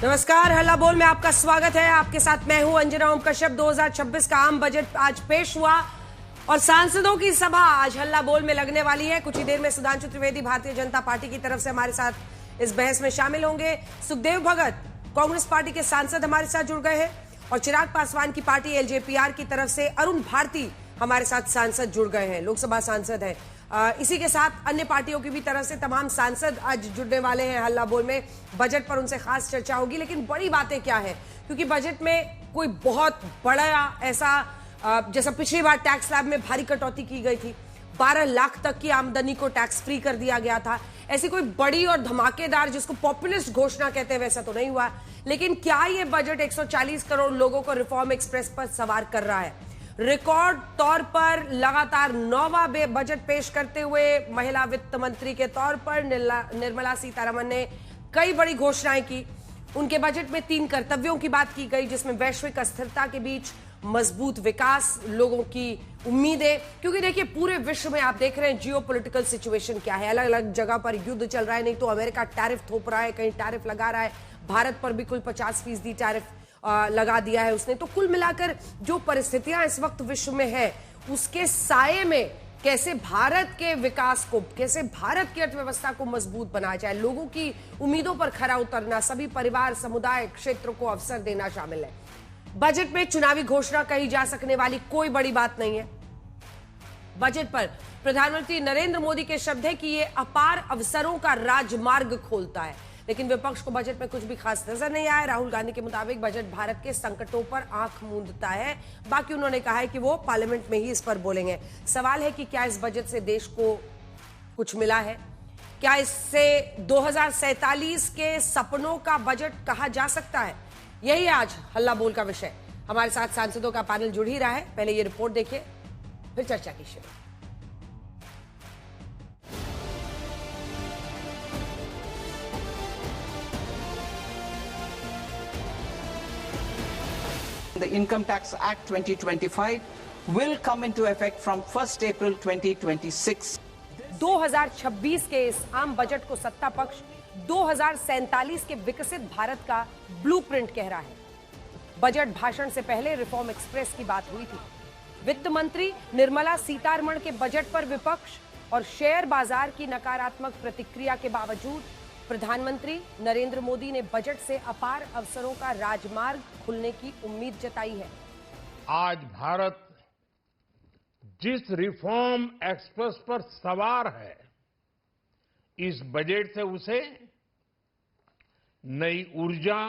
नमस्कार, हल्ला बोल में आपका स्वागत है। आपके साथ मैं हूं अंजना ओम कश्यप। 2026 का आम बजट आज पेश हुआ और सांसदों की सभा आज हल्ला बोल में लगने वाली है। कुछ ही देर में सुधांशु त्रिवेदी भारतीय जनता पार्टी की तरफ से हमारे साथ इस बहस में शामिल होंगे। सुखदेव भगत कांग्रेस पार्टी के सांसद हमारे साथ जुड़ गए हैं और चिराग पासवान की पार्टी एलजेपीआर की तरफ से अरुण भारती हमारे साथ सांसद जुड़ गए हैं, लोकसभा सांसद हैं। इसी के साथ अन्य पार्टियों की भी तरफ से तमाम सांसद आज जुड़ने वाले हैं हल्ला बोल में। बजट पर उनसे खास चर्चा होगी, लेकिन बड़ी बातें क्या है, क्योंकि बजट में कोई बहुत बड़ा ऐसा जैसा पिछली बार टैक्स स्लैब में भारी कटौती की गई थी, 12 लाख तक की आमदनी को टैक्स फ्री कर दिया गया था, ऐसी कोई बड़ी और धमाकेदार जिसको पॉपुलिस्ट घोषणा कहते हैं वैसा तो नहीं हुआ। लेकिन क्या ये बजट 140 करोड़ लोगों को रिफॉर्म एक्सप्रेस पर सवार कर रहा है? रिकॉर्ड तौर पर लगातार 9वां बजट पेश करते हुए महिला वित्त मंत्री के तौर पर निर्मला सीतारमण ने कई बड़ी घोषणाएं की। उनके बजट में 3 कर्तव्यों की बात की गई, जिसमें वैश्विक अस्थिरता के बीच मजबूत विकास, लोगों की उम्मीदें, क्योंकि देखिए पूरे विश्व में आप देख रहे हैं जियोपॉलिटिकल सिचुएशन क्या है। अलग अलग जगह पर युद्ध चल रहा है, नहीं तो अमेरिका टैरिफ थोप रहा है, कहीं टैरिफ लगा रहा है, भारत पर भी कुल 50% टैरिफ लगा दिया है उसने। तो कुल मिलाकर जो परिस्थितियां इस वक्त विश्व में है, उसके साये में कैसे भारत के विकास को, कैसे भारत की अर्थव्यवस्था को मजबूत बनाया जाए, लोगों की उम्मीदों पर खरा उतरना, सभी परिवार, समुदाय, क्षेत्र को अवसर देना शामिल है। बजट में चुनावी घोषणा कही जा सकने वाली कोई बड़ी बात नहीं है। बजट पर प्रधानमंत्री नरेंद्र मोदी के शब्द है कि यह अपार अवसरों का राजमार्ग खोलता है, लेकिन विपक्ष को बजट में कुछ भी खास नजर नहीं आया। राहुल गांधी के मुताबिक बजट भारत के संकटों पर आंख मूंदता है। बाकी उन्होंने कहा है कि वो पार्लियामेंट में ही इस पर बोलेंगे। सवाल है कि क्या इस बजट से देश को कुछ मिला है? क्या इससे 2047 के सपनों का बजट कहा जा सकता है? यही आज हल्ला बोल का विषय। हमारे साथ सांसदों का पैनल जुड़ ही रहा है। पहले ये रिपोर्ट देखिए, फिर चर्चा की शुरू। The Income Tax Act 2025 will come into effect from 1st April 2026. 2026 के इस आम बजट को सत्ता पक्ष 2047 के विकसित भारत का ब्लूप्रिंट कह रहा है। बजट भाषण से पहले रिफॉर्म एक्सप्रेस की बात हुई थी। वित्त मंत्री निर्मला सीतारमण के बजट पर विपक्ष और शेयर बाजार की नकारात्मक प्रतिक्रिया के बावजूद प्रधानमंत्री नरेंद्र मोदी ने बजट से अपार अवसरों का राजमार्ग खुलने की उम्मीद जताई है। आज भारत जिस रिफॉर्म एक्सप्रेस पर सवार है, इस बजट से उसे नई ऊर्जा,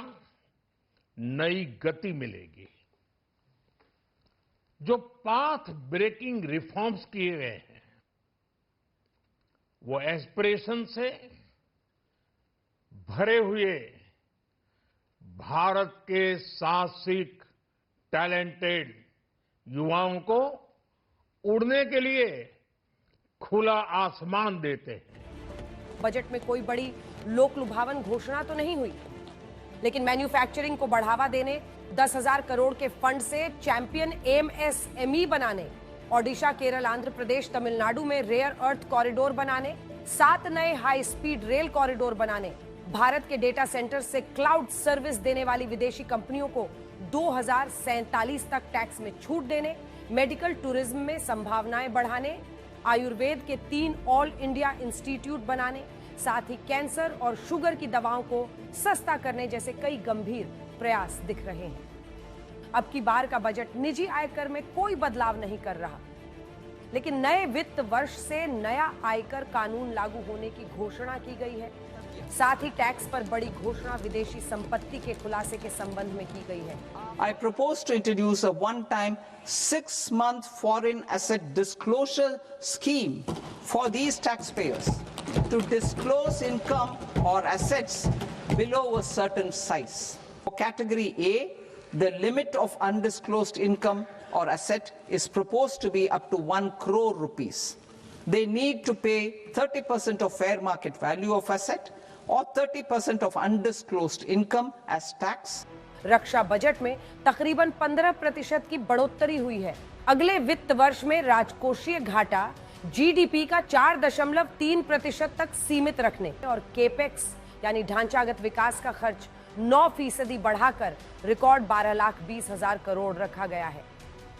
नई गति मिलेगी। जो पाथ ब्रेकिंग रिफॉर्म्स किए गए हैं, वो एस्पिरेशन से भरे हुए भारत के साहसिक, टैलेंटेड युवाओं को उड़ने के लिए खुला आसमान देते हैं। बजट में कोई बड़ी लोक लुभावन घोषणा तो नहीं हुई, लेकिन मैन्युफैक्चरिंग को बढ़ावा देने 10,000 करोड़ के फंड से चैंपियन एमएसएमई बनाने, ओडिशा, केरल, आंध्र प्रदेश, तमिलनाडु में रेयर अर्थ कॉरिडोर बनाने, 7 नए हाई स्पीड रेल कॉरिडोर बनाने, भारत के डेटा सेंटर से क्लाउड सर्विस देने वाली विदेशी कंपनियों को 2047 तक टैक्स में छूट देने, मेडिकल टूरिज्म में संभावनाएं बढ़ाने, आयुर्वेद के 3 ऑल इंडिया इंस्टीट्यूट बनाने, साथ ही कैंसर और शुगर की दवाओं को सस्ता करने जैसे कई गंभीर प्रयास दिख रहे हैं। अब की बार का बजट निजी आयकर में कोई बदलाव नहीं कर रहा, लेकिन नए वित्त वर्ष से नया आयकर कानून लागू होने की घोषणा की गई है। साथ ही टैक्स पर बड़ी घोषणा विदेशी संपत्ति के खुलासे के संबंध में की गई है। I propose to introduce a one-time 6-month foreign asset disclosure scheme for these taxpayers to disclose income or assets below a certain size. For category A, the limit of undisclosed income or asset is proposed to be up to 1 crore rupees. They need to pay 30% of fair market value of asset or 30% of undisclosed income as tax. Raksha budget में तकरीबन 15% की बढ़ोतरी हुई है। अगले वित्त वर्ष में राजकोषीय घाटा जीडीपी का 4.3% तक सीमित रखने और केपेक्स यानी ढांचागत विकास का खर्च 9% बढ़ाकर रिकॉर्ड 12,20,000 करोड़ रखा गया है।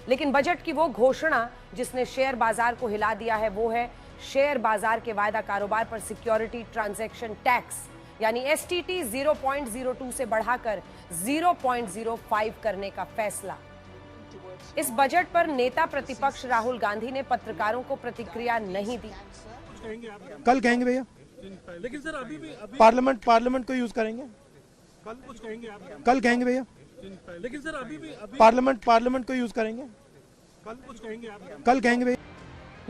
लेकिन बजट की वो घोषणा जिसने शेयर बाजार को हिला दिया है वो है शेयर बाजार के वायदा कारोबार पर सिक्योरिटी ट्रांजैक्शन टैक्स यानी एसटीटी 0.02 से बढ़ाकर 0.05 करने का फैसला। इस बजट पर नेता प्रतिपक्ष राहुल गांधी ने पत्रकारों को प्रतिक्रिया नहीं दी। कल कहेंगे भैया, लेकिन सर अभी पार्लियामेंट को यूज करेंगे। कल कुछ कहेंगे आप? कल कहेंगे भैया, लेकिन सर अभी पार्लियामेंट को यूज करेंगे। कल कुछ कहेंगे आप? कल कहेंगे भैया।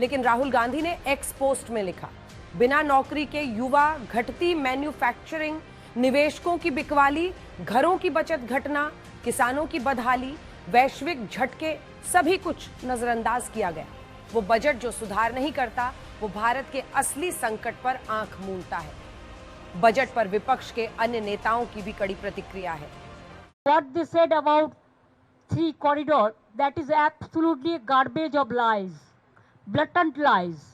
लेकिन राहुल गांधी ने एक्स पोस्ट में लिखा, बिना नौकरी के युवा, घटती मैन्युफैक्चरिंग, निवेशकों की बिकवाली, घरों की बचत घटना, किसानों की बदहाली, वैश्विक झटके, सभी कुछ नजरअंदाज किया गया। वो बजट जो सुधार नहीं करता, वो भारत के असली संकट पर आंख मूंदता है। बजट पर विपक्ष के अन्य नेताओं की भी कड़ी प्रतिक्रिया है। What they said about 3 corridor, that is absolutely a garbage of lies, blatant lies.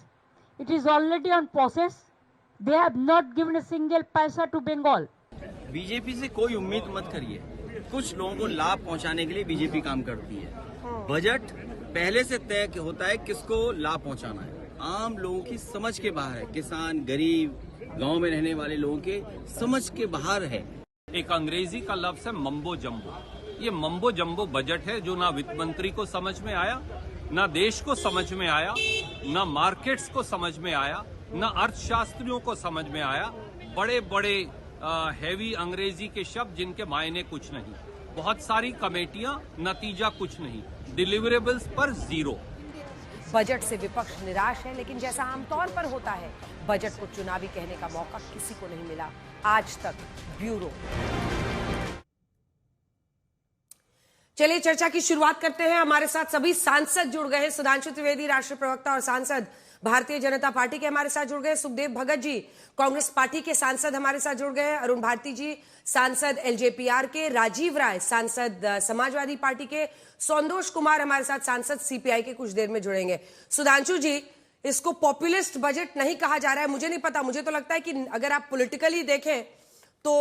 It is already on process. They have not given a single paisa to Bengal. BJP से कोई उम्मीद मत करिए। कुछ लोगों को लाभ पहुंचाने के लिए बीजेपी काम करती है। बजट पहले से तय होता है किसको लाभ पहुंचाना है। आम लोगों की समझ के बाहर है। किसान, गरीब, गांव में रहने वाले लोगों के समझ के बाहर है। एक अंग्रेजी का लफ्ज है मम्बो जम्बो। ये मम्बो जम्बो बजट है जो ना वित्त मंत्री को समझ में आया, ना देश को समझ में आया, ना मार्केट्स को समझ में आया, ना अर्थशास्त्रियों को समझ में आया। बड़े बड़े हैवी अंग्रेजी के शब्द जिनके मायने कुछ नहीं, बहुत सारी कमेटियां, नतीजा कुछ नहीं, डिलीवरेबल्स पर 0। बजट से विपक्ष निराश है, लेकिन जैसा आमतौर पर होता है, बजट को चुनावी कहने का मौका किसी को नहीं मिला आज तक। ब्यूरो। चलिए चर्चा की शुरुआत करते हैं। हमारे साथ सभी सांसद जुड़ गए हैं। सुधांशु त्रिवेदी, राष्ट्रीय प्रवक्ता और सांसद भारतीय जनता पार्टी के हमारे साथ जुड़ गए। सुखदेव भगत जी, कांग्रेस पार्टी के सांसद हमारे साथ जुड़ गए। अरुण भारती जी, सांसद एलजेपीआर के। राजीव राय, सांसद समाजवादी पार्टी के। सौंदोष कुमार हमारे साथ सांसद सीपीआई के, कुछ देर में जुड़ेंगे। सुधांशु जी, इसको पॉपुलिस्ट बजट नहीं कहा जा रहा है, मुझे नहीं पता, मुझे तो लगता है कि अगर आप पॉलिटिकली देखें तो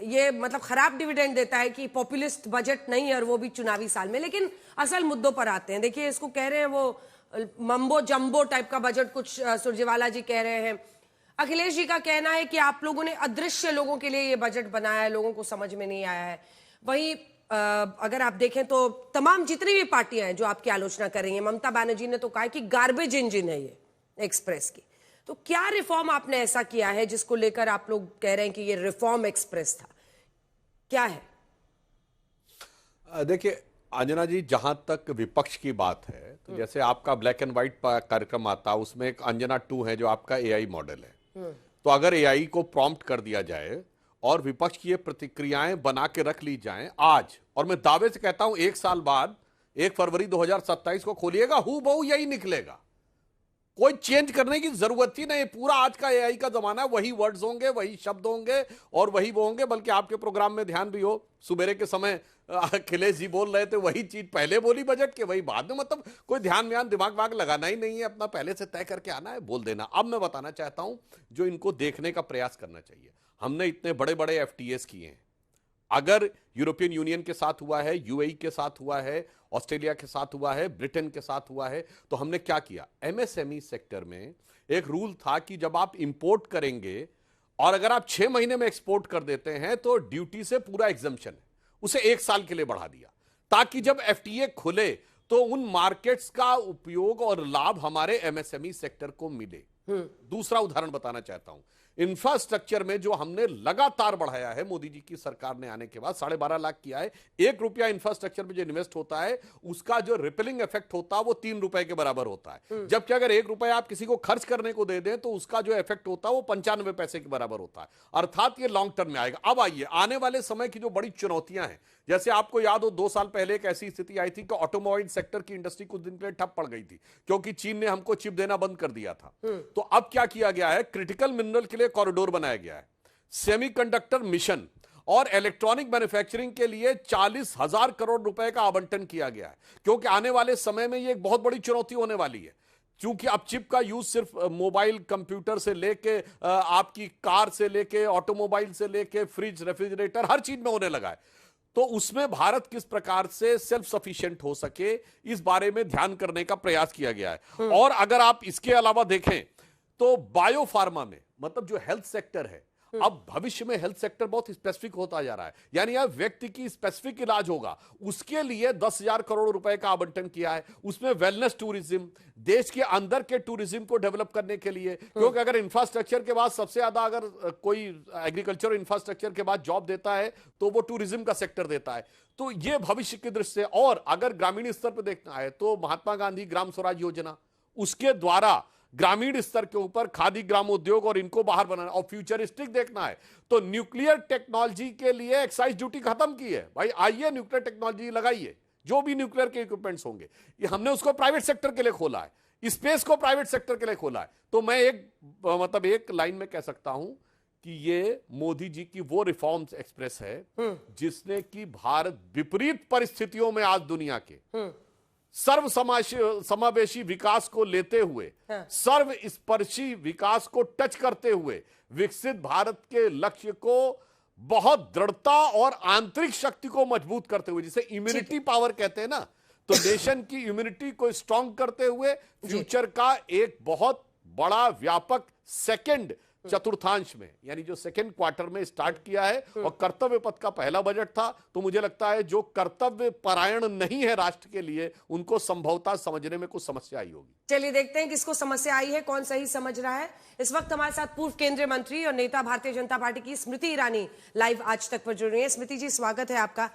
ये मतलब खराब डिविडेंड देता है कि पॉपुलिस्ट बजट नहीं है, और वो भी चुनावी साल में। लेकिन असल मुद्दों पर आते हैं। देखिए, इसको कह रहे हैं वो मम्बो जम्बो टाइप का बजट, कुछ सुरजेवाला जी कह रहे हैं। अखिलेश जी का कहना है कि आप लोगों ने अदृश्य लोगों के लिए ये बजट बनाया है, लोगों को समझ में नहीं आया है। वहीं अगर आप देखें तो तमाम जितनी भी पार्टियां हैं जो आपकी आलोचना कर रही हैं, ममता बनर्जी ने तो कहा कि गार्बेज इंजन है ये एक्सप्रेस की। तो क्या रिफॉर्म आपने ऐसा किया है जिसको लेकर आप लोग कह रहे हैं कि ये रिफॉर्म एक्सप्रेस था? क्या है? देखिए अंजना जी, जहां तक विपक्ष की बात है तो जैसे आपका ब्लैक एंड व्हाइट कार्यक्रम आता, उसमें एक अंजना 2 है जो आपका एआई मॉडल है। तो अगर एआई को प्रॉम्प्ट कर दिया जाए और विपक्ष की ये प्रतिक्रियाएं बना के रख ली जाएं आज, और मैं दावे से कहता हूं 1 साल बाद 1 फरवरी 2027 को खोलिएगा, हूबहू यही निकलेगा। कोई चेंज करने की जरूरत ही नहीं। पूरा आज का एआई का जमाना है, वही वर्ड्स होंगे, वही शब्द होंगे और वही वो होंगे। बल्कि आपके प्रोग्राम में ध्यान भी हो, सुबेरे के समय अखिलेश जी बोल रहे थे वही चीज पहले बोली बजट के, वही बाद में। मतलब कोई ध्यान व्यान दिमाग वाग लगाना ही नहीं है, अपना पहले से तय करके आना है, बोल देना। अब मैं बताना चाहता हूं जो इनको देखने का प्रयास करना चाहिए। हमने इतने बड़े बड़े एफटीएस किए हैं। अगर यूरोपियन यूनियन के साथ हुआ है, यूएई के साथ हुआ है, ऑस्ट्रेलिया के साथ हुआ है, ब्रिटेन के साथ हुआ है, तो हमने क्या किया? एमएसएमई सेक्टर में एक रूल था कि जब आप इंपोर्ट करेंगे और अगर आप 6 महीने में एक्सपोर्ट कर देते हैं तो ड्यूटी से पूरा एग्जम्पशन है, उसे 1 साल के लिए बढ़ा दिया, ताकि जब एफटीए खुले तो उन मार्केट्स का उपयोग और लाभ हमारे एमएसएमई सेक्टर को मिले। दूसरा उदाहरण बताना चाहता हूं, इंफ्रास्ट्रक्चर में जो हमने लगातार बढ़ाया है मोदी जी की सरकार ने आने के बाद, 12.5 लाख किया है। 1 रुपया इंफ्रास्ट्रक्चर में जो इन्वेस्ट होता है उसका जो रिपेलिंग इफेक्ट होता है वो 3 रुपए के बराबर होता है। जबकि अगर 1 रुपया आप किसी को खर्च करने को दे दें तो उसका जो इफेक्ट होता है वो 95 पैसे के बराबर होता है। अर्थात ये लॉन्ग टर्म में आएगा। अब आइए आने वाले समय की जो बड़ी चुनौतियां हैं, जैसे आपको याद हो 2 साल पहले एक ऐसी स्थिति आई थी कि ऑटोमोबाइल सेक्टर की इंडस्ट्री कुछ दिन के लिए ठप पड़ गई थी क्योंकि चीन ने हमको चिप देना बंद कर दिया था। तो अब क्या किया गया है? क्रिटिकल मिनरल के लिए कॉरिडोर बनाया गया है, सेमीकंडक्टर मिशन और इलेक्ट्रॉनिक मैन्युफैक्चरिंग के लिए 40,000 करोड़ रुपए का आवंटन किया गया है, क्योंकि आने वाले समय में यह एक बहुत बड़ी चुनौती होने वाली है। क्योंकि अब चिप का यूज सिर्फ मोबाइल कंप्यूटर से लेके आपकी कार से लेके ऑटोमोबाइल से लेके फ्रिज रेफ्रिजरेटर हर चीज में होने लगा है। तो उसमें भारत किस प्रकार से सेल्फ सफिशिएंट हो सके इस बारे में ध्यान करने का प्रयास किया गया है। और अगर आप इसके अलावा देखें तो बायो फार्मा में मतलब जो हेल्थ सेक्टर है, अब भविष्य में हेल्थ सेक्टर बहुत स्पेसिफिक होता जा रहा है, यानी यह व्यक्ति की स्पेसिफिक इलाज होगा, उसके लिए 10,000 करोड़ रुपए का आवंटन किया है। उसमें वेलनेस टूरिज्म, देश के अंदर के टूरिज्म को डेवलप करने के लिए, क्योंकि अगर इंफ्रास्ट्रक्चर के बाद सबसे ज्यादा अगर कोई एग्रीकल्चर इंफ्रास्ट्रक्चर के बाद जॉब देता है तो वो टूरिज्म का सेक्टर देता है। तो ये भविष्य की दृष्टि से, और अगर ग्रामीण स्तर पर देखना है तो महात्मा गांधी ग्राम स्वराज योजना, उसके द्वारा ग्रामीण स्तर के ऊपर खादी ग्राम उद्योग और इनको बाहर बनाना, और फ्यूचरिस्टिक देखना है तो न्यूक्लियर टेक्नोलॉजी के लिए एक्साइज ड्यूटी खत्म की है। भाई आइए न्यूक्लियर टेक्नोलॉजी लगाइए, जो भी न्यूक्लियर के इक्विपमेंट्स होंगे, ये हमने उसको प्राइवेट सेक्टर के लिए खोला है, स्पेस को प्राइवेट सेक्टर के लिए खोला है। तो मैं एक लाइन में कह सकता हूं कि ये मोदी जी की वो रिफॉर्म्स एक्सप्रेस है जिसने कि भारत विपरीत परिस्थितियों में आज दुनिया के सर्व समावेशी विकास को लेते हुए, सर्व स्पर्शी विकास को टच करते हुए विकसित भारत के लक्ष्य को बहुत दृढ़ता और आंतरिक शक्ति को मजबूत करते हुए, जिसे इम्यूनिटी पावर कहते हैं ना, तो नेशन की इम्यूनिटी को स्ट्रांग करते हुए फ्यूचर का एक बहुत बड़ा व्यापक सेकंड चतुर्थांश में, यानी जो सेकंड क्वार्टर में स्टार्ट किया है, और कर्तव्य पथ का पहला बजट था। तो मुझे लगता है जो कर्तव्य परायण नहीं है राष्ट्र के लिए, उनको संभवतः समझने में कुछ समस्या आई होगी। चलिए देखते हैं किसको समस्या आई है, कौन सही समझ रहा है। इस वक्त हमारे साथ पूर्व केंद्रीय मंत्री और नेता भारतीय जनता पार्टी की स्मृति ईरानी लाइव आज तक पर जुड़ रही है। स्मृति जी, स्वागत है आपका।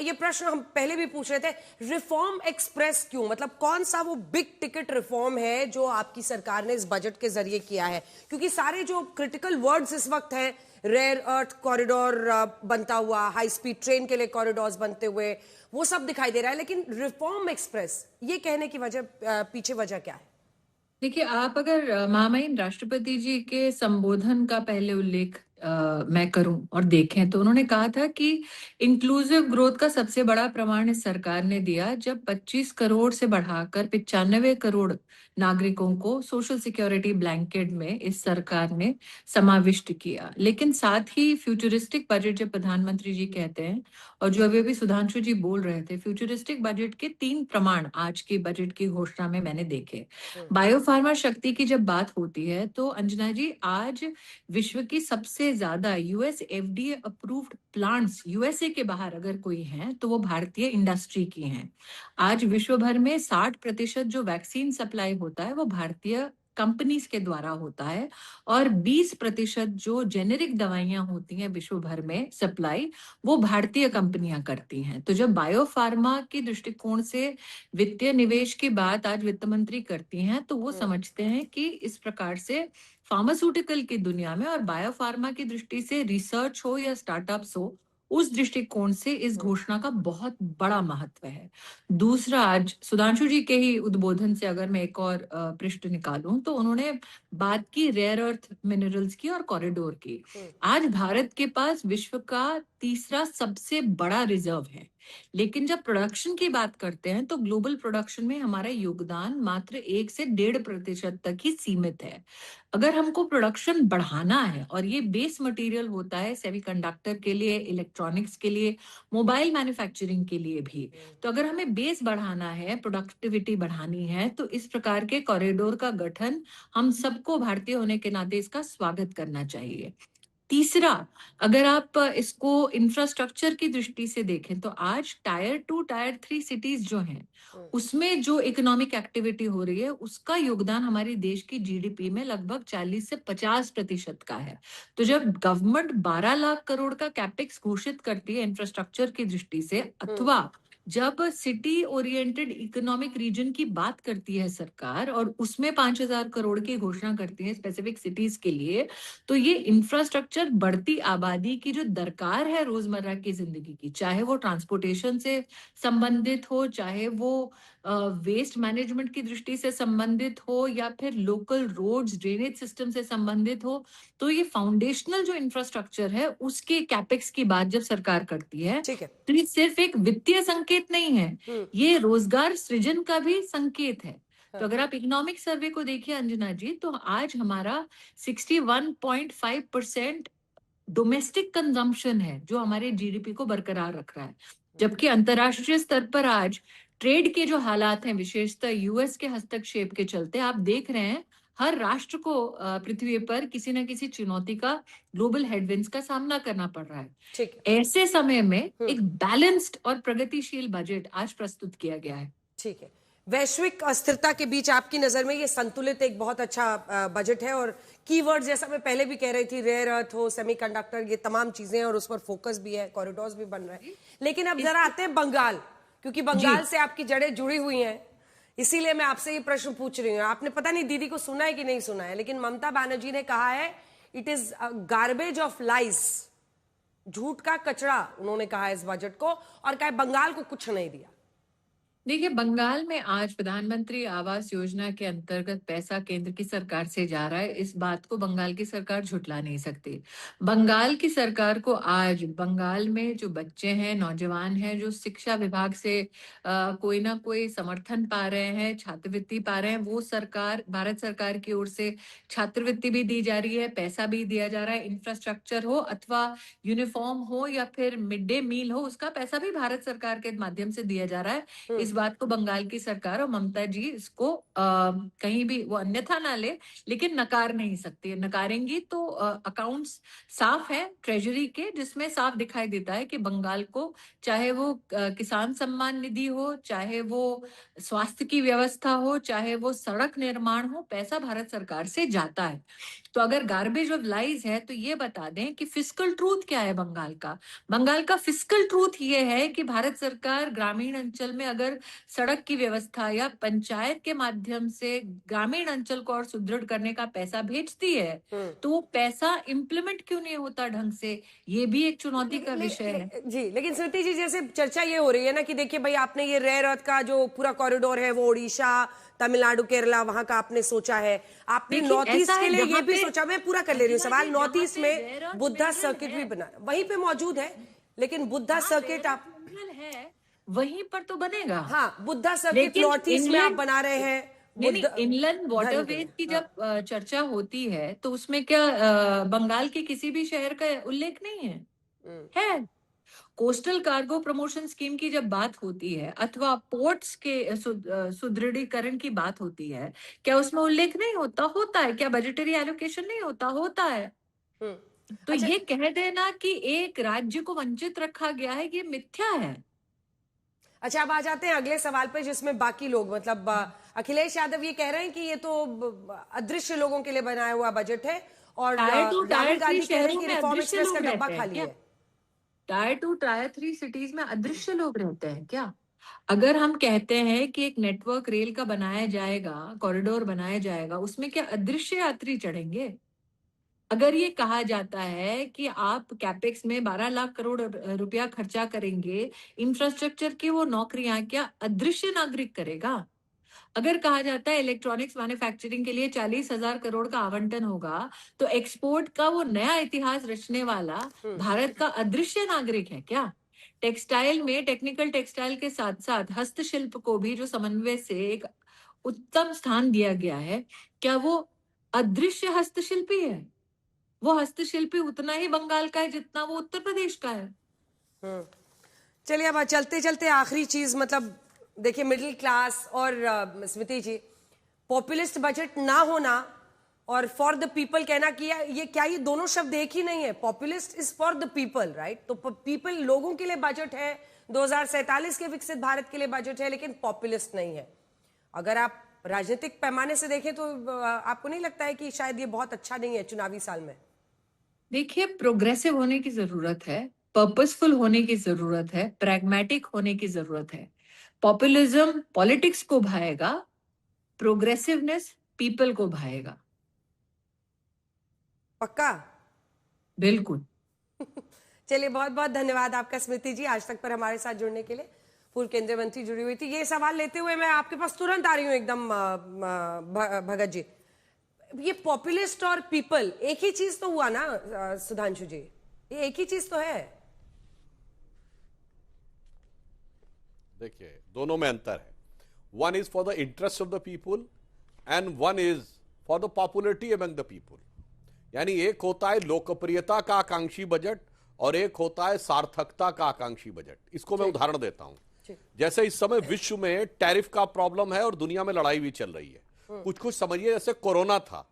ये प्रश्न हम पहले भी पूछ रहे थे, रिफॉर्म एक्सप्रेस क्यों, मतलब कौन सा वो बिग टिकट रिफॉर्म है जो आपकी सरकार ने इस बजट के जरिए किया है? क्योंकि सारे जो क्रिटिकल वर्ड्स इस वक्त हैं, रेयर अर्थ कॉरिडोर बनता हुआ, हाई स्पीड ट्रेन के लिए कॉरिडोर्स बनते हुए, वो सब दिखाई दे रहा है, लेकिन रिफॉर्म एक्सप्रेस ये कहने की वजह, पीछे वजह क्या है? देखिए, आप अगर महामहिम राष्ट्रपति जी के संबोधन का पहले उल्लेख मैं करूं और देखें तो उन्होंने कहा था कि इंक्लूसिव ग्रोथ का सबसे बड़ा प्रमाण इस सरकार ने दिया जब 25 करोड़ से बढ़ाकर 95 करोड़ नागरिकों को सोशल सिक्योरिटी ब्लैंकेट में इस सरकार ने समाविष्ट किया। लेकिन साथ ही फ्यूचरिस्टिक बजट जब प्रधानमंत्री जी कहते हैं, और जो अभी सुधांशु जी बोल रहे थे, फ्यूचरिस्टिक बजट के 3 प्रमाण आज की बजट की घोषणा में मैंने देखे। बायोफार्मा शक्ति की जब बात होती है तो अंजना जी, आज विश्व की सबसे ज्यादा US FDA approved plants USA के बाहर अगर कोई हैं तो वो भारतीय इंडस्ट्री की हैं। आज विश्व भर में 60% जो वैक्सीन सप्लाई होता है वो भारतीय कंपनीज के द्वारा होता है, और 20% जो जेनेरिक दवाइयां होती हैं विश्व भर में सप्लाई, वो भारतीय कंपनियां करती हैं। तो जब बायोफार्मा के दृष्टिकोण से वित्तीय निवेश की बात आज वित्त मंत्री करती हैं तो वो समझते हैं कि इस प्रकार से फार्मास्यूटिकल की दुनिया में और बायोफार्मा की दृष्टि से रिसर्च हो या स्टार्टअप्स हो, उस दृष्टिकोण से इस घोषणा का बहुत बड़ा महत्व है। दूसरा, आज सुधांशु जी के ही उद्बोधन से अगर मैं एक और पृष्ठ निकालूं तो उन्होंने बात की रेयर अर्थ मिनरल्स की और कॉरिडोर की। आज भारत के पास विश्व का तीसरा सबसे बड़ा रिजर्व है, लेकिन जब प्रोडक्शन की बात करते हैं तो ग्लोबल प्रोडक्शन में हमारा योगदान मात्र 1 से 1.5% तक ही सीमित है। अगर हमको प्रोडक्शन बढ़ाना है, और ये बेस मटेरियल होता है सेमीकंडक्टर के लिए, इलेक्ट्रॉनिक्स के लिए, मोबाइल मैन्युफैक्चरिंग के लिए भी, तो अगर हमें बेस बढ़ाना है, प्रोडक्टिविटी बढ़ानी है, तो इस प्रकार के कॉरिडोर का गठन हम सबको भारतीय होने के नाते इसका स्वागत करना चाहिए। तीसरा, अगर आप इसको इंफ्रास्ट्रक्चर की दृष्टि से देखें तो आज टायर 2, टायर 3 सिटीज जो हैं, उसमें जो इकोनॉमिक एक्टिविटी हो रही है उसका योगदान हमारे देश की जीडीपी में लगभग 40 से 50% का है। तो जब गवर्नमेंट 12 लाख करोड़ का कैपेक्स घोषित करती है इंफ्रास्ट्रक्चर की दृष्टि से, अथवा जब सिटी ओरिएंटेड इकोनॉमिक रीजन की बात करती है सरकार और उसमें 5,000 करोड़ की घोषणा करती है स्पेसिफिक सिटीज के लिए, तो ये इंफ्रास्ट्रक्चर बढ़ती आबादी की जो दरकार है रोजमर्रा की जिंदगी की, चाहे वो ट्रांसपोर्टेशन से संबंधित हो, चाहे वो वेस्ट मैनेजमेंट की दृष्टि से संबंधित हो, या फिर लोकल रोड्स ड्रेनेज सिस्टम से संबंधित हो, तो ये फाउंडेशनल जो इंफ्रास्ट्रक्चर है उसके कैपेक्स की बात जब सरकार करती है तो ये सिर्फ एक वित्तीय संकेत नहीं है, ये रोजगार सृजन का भी संकेत है। तो अगर आप इकोनॉमिक सर्वे को देखिए अंजना जी, तो आज हमारा 61.5% डोमेस्टिक कंजम्पशन है जो हमारे जीडीपी को बरकरार रख रहा है, जबकि अंतरराष्ट्रीय स्तर पर आज ट्रेड के जो हालात हैं, विशेषतः यूएस के हस्तक्षेप के चलते, आप देख रहे हैं हर राष्ट्र को पृथ्वी पर किसी न किसी चुनौती का, ग्लोबल हेडविंड्स का सामना करना पड़ रहा है। ठीक है, ऐसे समय में एक बैलेंस्ड और प्रगतिशील बजट आज प्रस्तुत किया गया है। ठीक है। वैश्विक अस्थिरता के बीच आपकी नजर में ये संतुलित एक बहुत अच्छा बजट है, और कीवर्ड जैसा मैं पहले भी कह रही थी, रेयर अर्थ हो, सेमीकंडक्टर, ये तमाम चीजें हैं और उस पर फोकस भी है, कॉरिडोर्स भी बन रहे हैं। लेकिन अब जरा आते हैं बंगाल, क्योंकि बंगाल से आपकी जड़ें जुड़ी हुई हैं, इसीलिए मैं आपसे ये प्रश्न पूछ रही हूँ। आपने पता नहीं दीदी को सुना है कि नहीं सुना है, लेकिन ममता बनर्जी ने कहा है इट इज गार्बेज ऑफ लाइस, झूठ का कचरा उन्होंने कहा इस बजट को, और कहा बंगाल को कुछ नहीं दिया। देखिए, बंगाल में आज प्रधानमंत्री आवास योजना के अंतर्गत पैसा केंद्र की सरकार से जा रहा है, इस बात को बंगाल की सरकार झुठला नहीं सकती। बंगाल की सरकार को आज बंगाल में जो बच्चे हैं, नौजवान हैं, जो शिक्षा विभाग से कोई ना कोई समर्थन पा रहे हैं, छात्रवृत्ति पा रहे हैं, वो सरकार, भारत सरकार की ओर से छात्रवृत्ति भी दी जा रही है, पैसा भी दिया जा रहा है, इंफ्रास्ट्रक्चर हो अथवा यूनिफॉर्म हो या फिर मिड डे मील हो, उसका पैसा भी भारत सरकार के माध्यम से दिया जा रहा है। इस बात को बंगाल की सरकार और ममता जी इसको कहीं भी वो अन्यथा ना ले, लेकिन नकार नहीं सकती। नकारेंगी तो अकाउंट्स साफ है ट्रेजरी के, जिसमें साफ दिखाई देता है कि बंगाल को चाहे वो किसान सम्मान निधि हो, चाहे वो स्वास्थ्य की व्यवस्था हो, चाहे वो सड़क निर्माण हो, पैसा भारत सरकार से जाता है। तो अगर गार्बेज ऑफ लाइज है तो ये बता दें कि फिस्कल ट्रूथ क्या है बंगाल का। बंगाल का फिस्कल ट्रूथ ये है कि भारत सरकार ग्रामीण अंचल में अगर सड़क की व्यवस्था या पंचायत के माध्यम से ग्रामीण अंचल को और सुदृढ़ करने का पैसा भेजती है, तो वो पैसा इम्प्लीमेंट क्यों नहीं होता ढंग से, ये भी एक चुनौती का विषय है। जी, लेकिन स्मृति जी, जैसे चर्चा ये हो रही है ना कि देखिए भाई, आपने ये रेयर अर्थ का जो पूरा कॉरिडोर है वो ओडिशा, तमिलनाडु, केरला, वहां का आपने सोचा है, आपने नॉर्थ ईस्ट के लिए ये भी सोचा। मैं पूरा कर ले रही हूँ सवाल। नॉर्थ ईस्ट में बुद्धा सर्किट भी बना, वहीं पे मौजूद है, लेकिन बुद्धा सर्किट आप है वहीं पर तो बनेगा। हाँ, बुद्धा सर्किट नॉर्थ ईस्ट में आप बना रहे हैं। इनलैंड वाटरवेज की जब चर्चा होती है तो उसमें क्या बंगाल के किसी भी शहर का उल्लेख नहीं है? कोस्टल कार्गो प्रमोशन स्कीम की जब बात होती है अथवा पोर्ट्स के सुदृढ़ीकरण की बात होती है, क्या उसमें उल्लेख नहीं होता? होता है। क्या बजटरी एलोकेशन नहीं होता? होता है। तो अच्छा, ये कह देना कि एक राज्य को वंचित रखा गया है, ये मिथ्या है। अच्छा, अब आ जाते हैं अगले सवाल पे, जिसमें बाकी लोग, मतलब अखिलेश यादव ये कह रहे हैं कि ये तो अदृश्य लोगों के लिए बनाया हुआ बजट है, और राहुल गांधी कह रहे हैं कि रिफॉर्म एक्सप्रेस का डब्बा खाली है। टायर 2, टायर 3 सिटीज में अदृश्य लोग रहते हैं क्या? अगर हम कहते हैं कि एक नेटवर्क रेल का बनाया जाएगा, कॉरिडोर बनाया जाएगा, उसमें क्या अदृश्य यात्री चढ़ेंगे? अगर ये कहा जाता है कि आप कैपेक्स में 12 लाख करोड़ रुपया खर्चा करेंगे इंफ्रास्ट्रक्चर की, वो नौकरियां क्या अदृश्य नागरिक करेगा? अगर कहा जाता है इलेक्ट्रॉनिक्स मैन्युफैक्चरिंग के लिए 40,000 करोड़ का आवंटन होगा, तो एक्सपोर्ट का वो नया इतिहास रचने वाला भारत का अदृश्य नागरिक है क्या? टेक्सटाइल में, टेक्निकल टेक्सटाइल के साथ साथ हस्तशिल्प को भी जो समन्वय से एक उत्तम स्थान दिया गया है, क्या वो अदृश्य हस्तशिल्पी है? वो हस्तशिल्पी उतना ही बंगाल का है जितना वो उत्तर प्रदेश का है। चलिए, अब चलते चलते आखिरी चीज, मतलब देखिए मिडिल क्लास और स्मृति जी, पॉपुलिस्ट बजट ना होना और फॉर द पीपल कहना कि ये दोनों शब्द एक ही नहीं है? Populist is for the people, right? तो पीपल, लोगों के लिए बजट है, 2047 के विकसित भारत के लिए बजट है, लेकिन पॉपुलिस्ट नहीं है। अगर आप राजनीतिक पैमाने से देखें तो आपको नहीं लगता है कि शायद ये बहुत अच्छा नहीं है चुनावी साल में? देखिए, प्रोग्रेसिव होने की जरूरत है, पर्पसफुल होने की जरूरत है, प्रैग्मेटिक होने की जरूरत है। पॉपुलिज्म पॉलिटिक्स को भाएगा, प्रोग्रेसिवनेस पीपल को भाएगा। पक्का? बिल्कुल। चलिए, बहुत बहुत धन्यवाद आपका स्मृति जी, आज तक पर हमारे साथ जुड़ने के लिए। पूर्व केंद्रीय मंत्री जुड़ी हुई थी। ये सवाल लेते हुए मैं आपके पास तुरंत आ रही हूँ एकदम, भगत जी, ये पॉपुलिस्ट और पीपल एक ही चीज तो हुआ ना सुधांशु जी? ये एक ही चीज तो है? देखिए, दोनों में अंतर है। one is for the interest of the people and one is for the popularity among the people. यानी एक होता है लोकप्रियता का आकांक्षी बजट और एक होता है सार्थकता का आकांक्षी बजट। इसको मैं उदाहरण देता हूं। जैसे इस समय विश्व में टैरिफ का प्रॉब्लम है और दुनिया में लड़ाई भी चल रही है। कुछ कुछ समझिए, जैसे कोरोना था,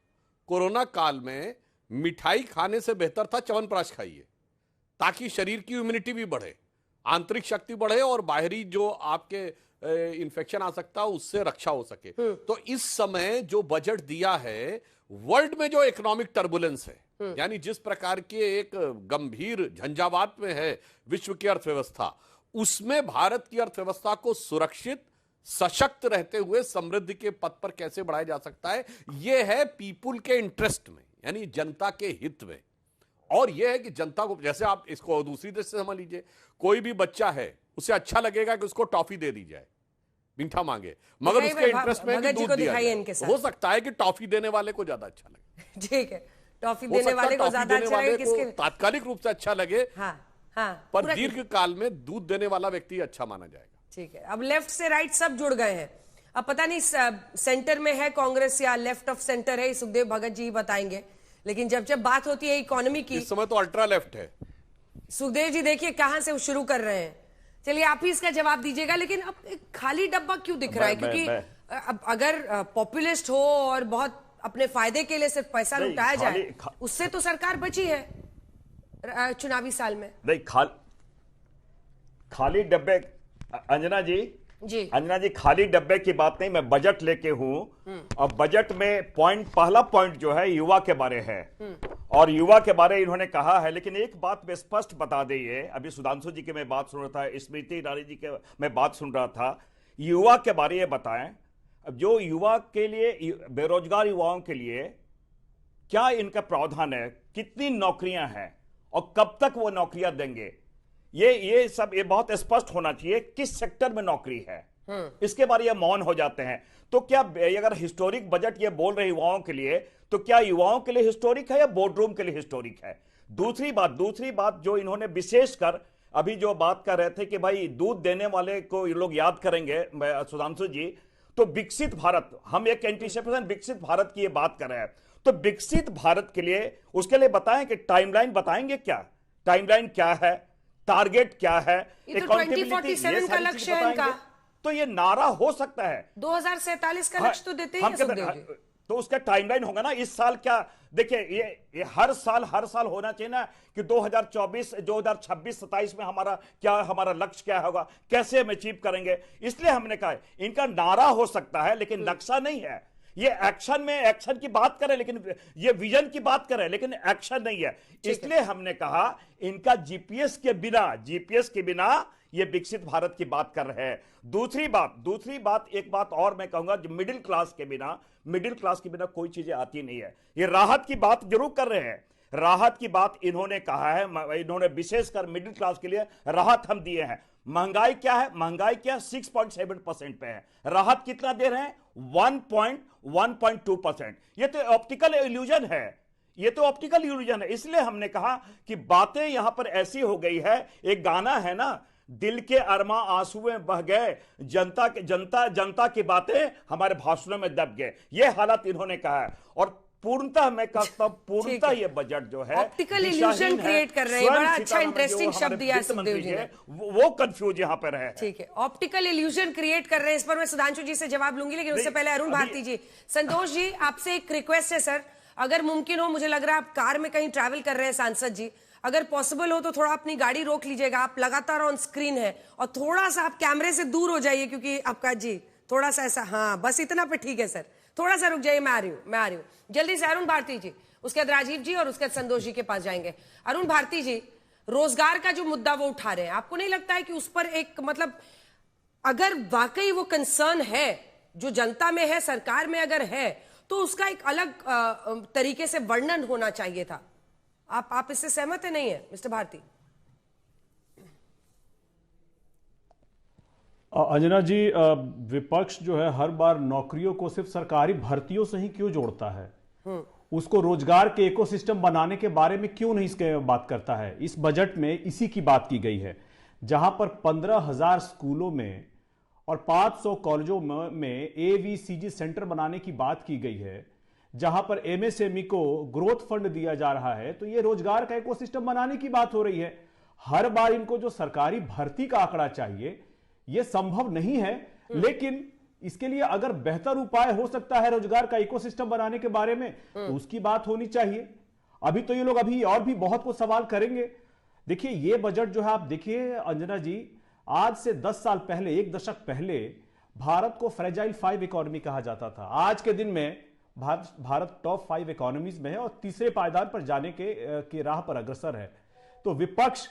कोरोना काल में मिठाई खाने से बेहतर था च्यवनप्राश खाइए, ताकि शरीर की इम्यूनिटी भी बढ़े, आंतरिक शक्ति बढ़े और बाहरी जो आपके इन्फेक्शन आ सकता है उससे रक्षा हो सके। तो इस समय जो बजट दिया है, वर्ल्ड में जो इकोनॉमिक टर्बुलेंस है, यानी जिस प्रकार के एक गंभीर झंझावात में है विश्व की अर्थव्यवस्था, उसमें भारत की अर्थव्यवस्था को सुरक्षित, सशक्त रहते हुए समृद्धि के पथ पर कैसे बढ़ाया जा सकता है, यह है पीपुल के इंटरेस्ट में, यानी जनता के हित में। और यह है कि जनता को, जैसे आप इसको दूसरी दृष्टि से समझ लीजिए, कोई भी बच्चा है उसे अच्छा लगेगा कि उसको टॉफी दे दी जाए, मीठा मांगे, मगर उसके इंटरेस्ट में कि दूध दिया जाए। हो सकता है कि टॉफी देने वाले को ज्यादा अच्छा लगे। ठीक है, टॉफी देने वाले को ज्यादा अच्छा लगे, किसके तात्कालिक रूप से अच्छा लगे, हाँ, पर दीर्घ काल में दूध देने वाला व्यक्ति अच्छा माना जाएगा। ठीक है, अब लेफ्ट से राइट सब जुड़ गए हैं। अब पता नहीं सेंटर में है कांग्रेस या लेफ्ट ऑफ सेंटर है, सुखदेव भगत जी बताएंगे। लेकिन जब जब बात होती है इकोनॉमी की, इस समय तो अल्ट्रा लेफ्ट है। सुखदेव जी देखिए कहां से शुरू कर रहे हैं, चलिए आप ही इसका जवाब दीजिएगा। लेकिन अब एक खाली डब्बा क्यों दिख रहा है? क्योंकि अब अगर पॉपुलिस्ट हो और बहुत अपने फायदे के लिए सिर्फ पैसा लुटाया जाए, उससे तो सरकार बची है चुनावी साल में। नहीं, खाली डब्बे, अंजना जी खाली डब्बे की बात नहीं, मैं बजट लेके हूं। और बजट में पहला पॉइंट जो है युवा के बारे है, और युवा के बारे इन्होंने कहा है। लेकिन एक बात में स्पष्ट बता दें, अभी सुधांशु जी की मैं बात सुन रहा था, स्मृति ईरानी जी के मैं बात सुन रहा था, युवा के बारे ये बताएं, अब जो युवा के लिए, बेरोजगार युवाओं के लिए क्या इनका प्रावधान है, कितनी नौकरियां हैं और कब तक वो नौकरियां देंगे, ये सब ये बहुत स्पष्ट होना चाहिए। किस सेक्टर में नौकरी है, इसके बारे ये मौन हो जाते हैं। तो क्या अगर हिस्टोरिक बजट ये बोल रहे युवाओं के लिए, तो क्या युवाओं के लिए हिस्टोरिक है या बोर्डरूम के लिए हिस्टोरिक है? दूसरी बात जो इन्होंने विशेषकर अभी जो बात कर रहे थे कि भाई दूध देने वाले को ये लोग याद करेंगे, सुधांशु जी, तो विकसित भारत, हम एक एंटीसिपेशन विकसित भारत की ये बात कर रहे हैं। तो विकसित भारत के लिए, उसके लिए बताएं कि टाइमलाइन बताएंगे, क्या टाइमलाइन क्या है, टारगेट क्या है, अकाउंटेबिलिटी का लक्ष्य है इनका। तो ये नारा हो सकता है 2047 का लक्ष्य तो देते हैं सुखदेव जी। तो उसका टाइमलाइन होगा ना, इस साल क्या, देखिए ये हर साल होना चाहिए ना कि 2024, 2026, 27 में हमारा लक्ष्य क्या होगा, कैसे हम अचीव करेंगे। इसलिए हमने कहा इनका नारा हो सकता है लेकिन नक्शा नहीं है। ये एक्शन की बात करें, लेकिन ये विजन की बात करें, लेकिन एक्शन नहीं है। इसलिए हमने कहा इनका जीपीएस के बिना ये विकसित भारत की बात कर रहे हैं। दूसरी बात एक बात और मैं कहूंगा, मिडिल क्लास के बिना कोई चीजें आती नहीं है। ये राहत की बात जरूर कर रहे हैं, राहत की बात इन्होंने कहा है, इन्होंने विशेषकर मिडिल क्लास के लिए राहत हम दिए हैं। महंगाई क्या है, 6.7% पे है, राहत कितना दे रहे हैं, 1.2%। ये तो ऑप्टिकल इल्यूजन है, इसलिए हमने कहा कि बातें यहां पर ऐसी हो गई है। एक गाना है ना, दिल के अरमा आंसुएं बह गए, जनता की बातें हमारे भाषणों में दब गए, ये हालत इन्होंने कहा है। और पूर्णतः मैं कहता हूं, पूर्णतः ये बजट जो है ऑप्टिकल इल्यूजन क्रिएट कर रहे हैं। बड़ा अच्छा इंटरेस्टिंग शब्द दिया है सुखदेव जी ने, वो कंफ्यूज यहां पर है। ठीक है, ऑप्टिकल इल्यूजन क्रिएट कर रहे हैं। इस पर मैं सुधांशु जी से जवाब लूंगी, लेकिन उससे पहले अरुण भारती जी, संतोष जी, आपसे एक रिक्वेस्ट है सर, अगर मुमकिन हो, मुझे लग रहा है आप कार में कहीं ट्रैवल कर रहे हैं सांसद जी, अगर पॉसिबल हो तो थोड़ा अपनी गाड़ी रोक लीजिएगा, आप लगातार ऑन स्क्रीन है, और थोड़ा सा आप कैमरे से दूर हो जाइए, क्योंकि आपका जी थोड़ा सा ऐसा, हाँ बस इतना पे ठीक है सर, थोड़ा सा रुक जाइए, मैं आ रही हूँ जल्दी से। अरुण भारती जी, उसके बाद राजीव जी और उसके बाद संतोष जी के पास जाएंगे। अरुण भारती जी, रोजगार का जो मुद्दा वो उठा रहे हैं, आपको नहीं लगता है कि उस पर एक, मतलब अगर वाकई वो कंसर्न है जो जनता में है, सरकार में अगर है, तो उसका एक अलग तरीके से वर्णन होना चाहिए था? आप इससे सहमत है, नहीं है मिस्टर भारती? अंजना जी, विपक्ष जो है हर बार नौकरियों को सिर्फ सरकारी भर्तियों से ही क्यों जोड़ता है? उसको रोजगार के इकोसिस्टम बनाने के बारे में क्यों नहीं इसके बात करता है? इस बजट में इसी की बात की गई है, जहां पर 15,000 स्कूलों में और 500 कॉलेजों में AVCG सेंटर बनाने की बात की गई है, जहां पर MSME को ग्रोथ फंड दिया जा रहा है, तो ये रोजगार का इकोसिस्टम बनाने की बात हो रही है। हर बार इनको जो सरकारी भर्ती का आंकड़ा चाहिए, ये संभव नहीं है, लेकिन इसके लिए अगर बेहतर उपाय हो सकता है रोजगार का इकोसिस्टम बनाने के बारे में, तो उसकी बात होनी चाहिए। अभी तो ये लोग अभी और भी बहुत कुछ सवाल करेंगे। देखिए, ये बजट जो है, आप देखिए अंजना जी, आज से 10 साल पहले, एक दशक पहले भारत को फ्रेजाइल 5 इकोनॉमी कहा जाता था। आज के दिन में भारत टॉप 5 इकोनॉमीज में है और तीसरे पायदान पर जाने के राह पर अग्रसर है। तो विपक्ष,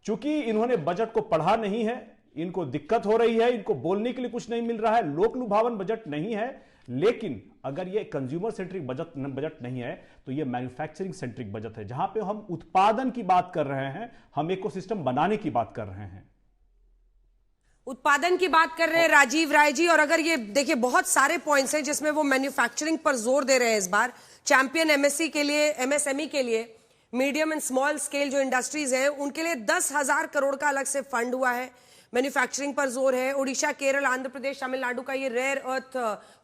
चूंकि इन्होंने बजट को पढ़ा नहीं है, इनको दिक्कत हो रही है, इनको बोलने के लिए कुछ नहीं मिल रहा है, लोक लुभावन बजट नहीं है, लेकिन अगर ये कंज्यूमर सेंट्रिक बजट नहीं है तो ये मैन्युफैक्चरिंग सेंट्रिक बजट है, जहां पे हम उत्पादन की बात कर रहे हैं, हम इकोसिस्टम बनाने की बात कर रहे हैं, उत्पादन की बात कर रहे हैं राजीव राय जी। और अगर ये देखिए, बहुत सारे पॉइंट्स हैं जिसमें वो मैन्युफैक्चरिंग पर जोर दे रहे हैं इस बार। चैंपियन MSME के लिए, मीडियम एंड स्मॉल स्केल जो इंडस्ट्रीज हैं, उनके लिए 10,000 करोड़ का अलग से फंड हुआ है। मैन्युफैक्चरिंग पर जोर है। उड़ीसा, केरल, आंध्र प्रदेश, तमिलनाडु का ये रेयर अर्थ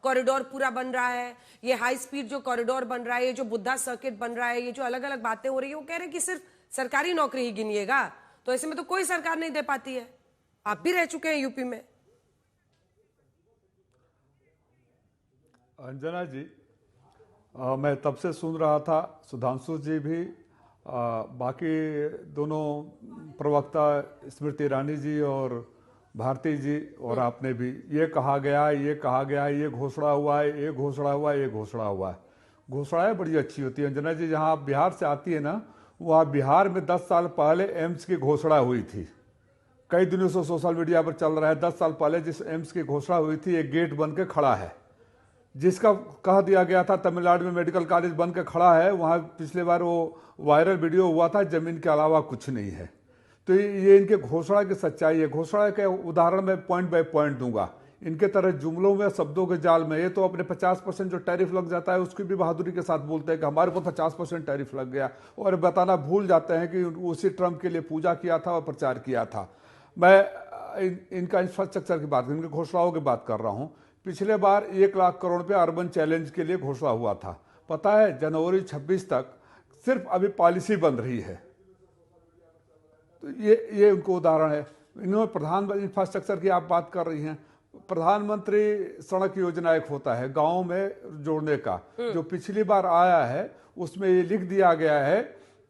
कॉरिडोर पूरा बन रहा है, ये हाई स्पीड जो कॉरिडोर बन रहा है, ये जो बुद्धा सर्किट बन रहा है, ये जो अलग अलग बातें हो रही है, वो कह रहे हैं कि सिर्फ सरकारी नौकरी ही गिनिएगा, तो ऐसे में तो कोई सरकार नहीं दे पाती है। आप भी रह चुके हैं यूपी में। अंजना जी, मैं तब से सुन रहा था, सुधांशु जी भी, बाकी दोनों प्रवक्ता स्मृति ईरानी जी और भारती जी और आपने भी, ये कहा गया, ये घोषणा हुआ है, ये घोषणा हुआ है, ये घोषणा हुआ है। घोषणाएं बड़ी अच्छी होती है अंजना जी। जहां आप बिहार से आती है ना, वहाँ बिहार में 10 साल पहले एम्स की घोषणा हुई थी। कई दिनों से सोशल मीडिया पर चल रहा है। 10 साल पहले जिस एम्स की घोषणा हुई थी, एक गेट बन के खड़ा है, जिसका कह दिया गया था तमिलनाडु में मेडिकल कॉलेज बन के खड़ा है। वहाँ पिछले बार वो वायरल वीडियो हुआ था, जमीन के अलावा कुछ नहीं है। तो ये इनके घोषणा की सच्चाई है। घोषणा के उदाहरण मैं पॉइंट बाय पॉइंट दूंगा। इनके तरह जुमलों में, शब्दों के जाल में, ये तो अपने 50% जो टैरिफ लग जाता है उसकी भी बहादुरी के साथ बोलते हैं कि हमारे को 50% टैरिफ लग गया, और बताना भूल जाते हैं कि उसी ट्रंप के लिए पूजा किया था और प्रचार किया था। मैं इनका इंफ्रास्ट्रक्चर की बात, इनकी घोषणाओं की बात कर रहा हूँ। पिछले बार 1 लाख करोड़ पे अर्बन चैलेंज के लिए घोषणा हुआ था। पता है, जनवरी 26 तक सिर्फ अभी पॉलिसी बन रही है। तो ये उनको उदाहरण है। इन्होंने प्रधानमंत्री इंफ्रास्ट्रक्चर की आप बात कर रही हैं, प्रधानमंत्री सड़क योजना एक होता है गाँव में जोड़ने का, जो पिछली बार आया है उसमें ये लिख दिया गया है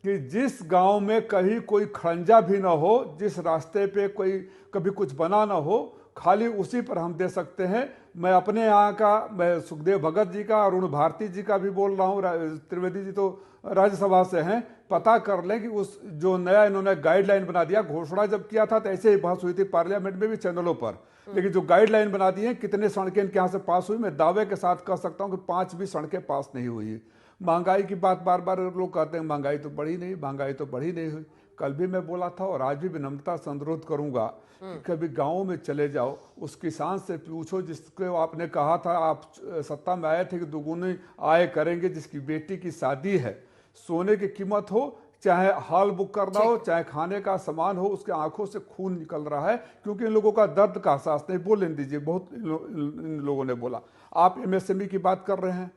कि जिस गांव में कहीं कोई खड़ंजा भी ना हो, जिस रास्ते पे कोई कभी कुछ बना ना हो, खाली उसी पर हम दे सकते हैं। मैं अपने यहाँ का, मैं सुखदेव भगत जी का, अरुण भारती जी का भी बोल रहा हूँ, त्रिवेदी जी तो राज्यसभा से हैं, पता कर लें कि उस जो नया इन्होंने गाइडलाइन बना दिया। घोषणा जब किया था तो ऐसे ही बहस हुई थी पार्लियामेंट में भी, चैनलों पर, लेकिन जो गाइडलाइन बना दी है, कितने सड़कें इनके यहाँ से पास हुई, मैं दावे के साथ कह सकता हूँ कि 5 भी सड़कें पास नहीं हुई। महंगाई की बात बार बार लोग कहते हैं महंगाई तो बढ़ी नहीं, महंगाई तो बढ़ी नहीं हुई। कल भी मैं बोला था और आज भी विनम्रता से अनुरोध करूंगा कि कभी गाँव में चले जाओ, उस किसान से पूछो जिसको आपने कहा था आप सत्ता में आए थे कि दुगुनी आय करेंगे, जिसकी बेटी की शादी है, सोने की कीमत हो, चाहे हॉल बुक करना हो, चाहे खाने का सामान हो, उसके आंखों से खून निकल रहा है, क्योंकि इन लोगों का दर्द का एहसास नहीं। बोलने दीजिए, बहुत इन लोगों ने बोला। आप MSME की बात कर रहे हैं,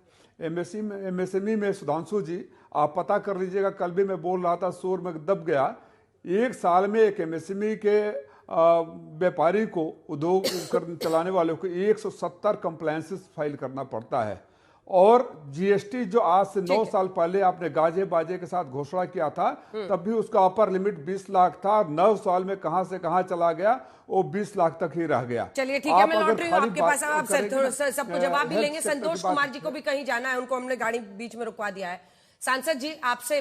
MSME में सुधांशु जी आप पता कर लीजिएगा, कल भी मैं बोल रहा था, शोर में दब गया। 1 साल में एक MSME के व्यापारी को, उद्योग चलाने वालों को 170 कंप्लायंसेस फाइल करना पड़ता है। और GST जो आज से 9 साल पहले आपने गाजे बाजे के साथ घोषणा किया था, तब भी उसका अपर लिमिट 20 लाख था। 9 साल में कहां से कहां चला गया, वो 20 लाख तक ही रह गया। चलिए ठीक है, मैं लौट रही हूँ आपके पास। आप सबको जवाब भी लेंगे। संतोष कुमार जी को भी कहीं जाना है, उनको हमने गाड़ी बीच में रुकवा दिया है। सांसद जी, आपसे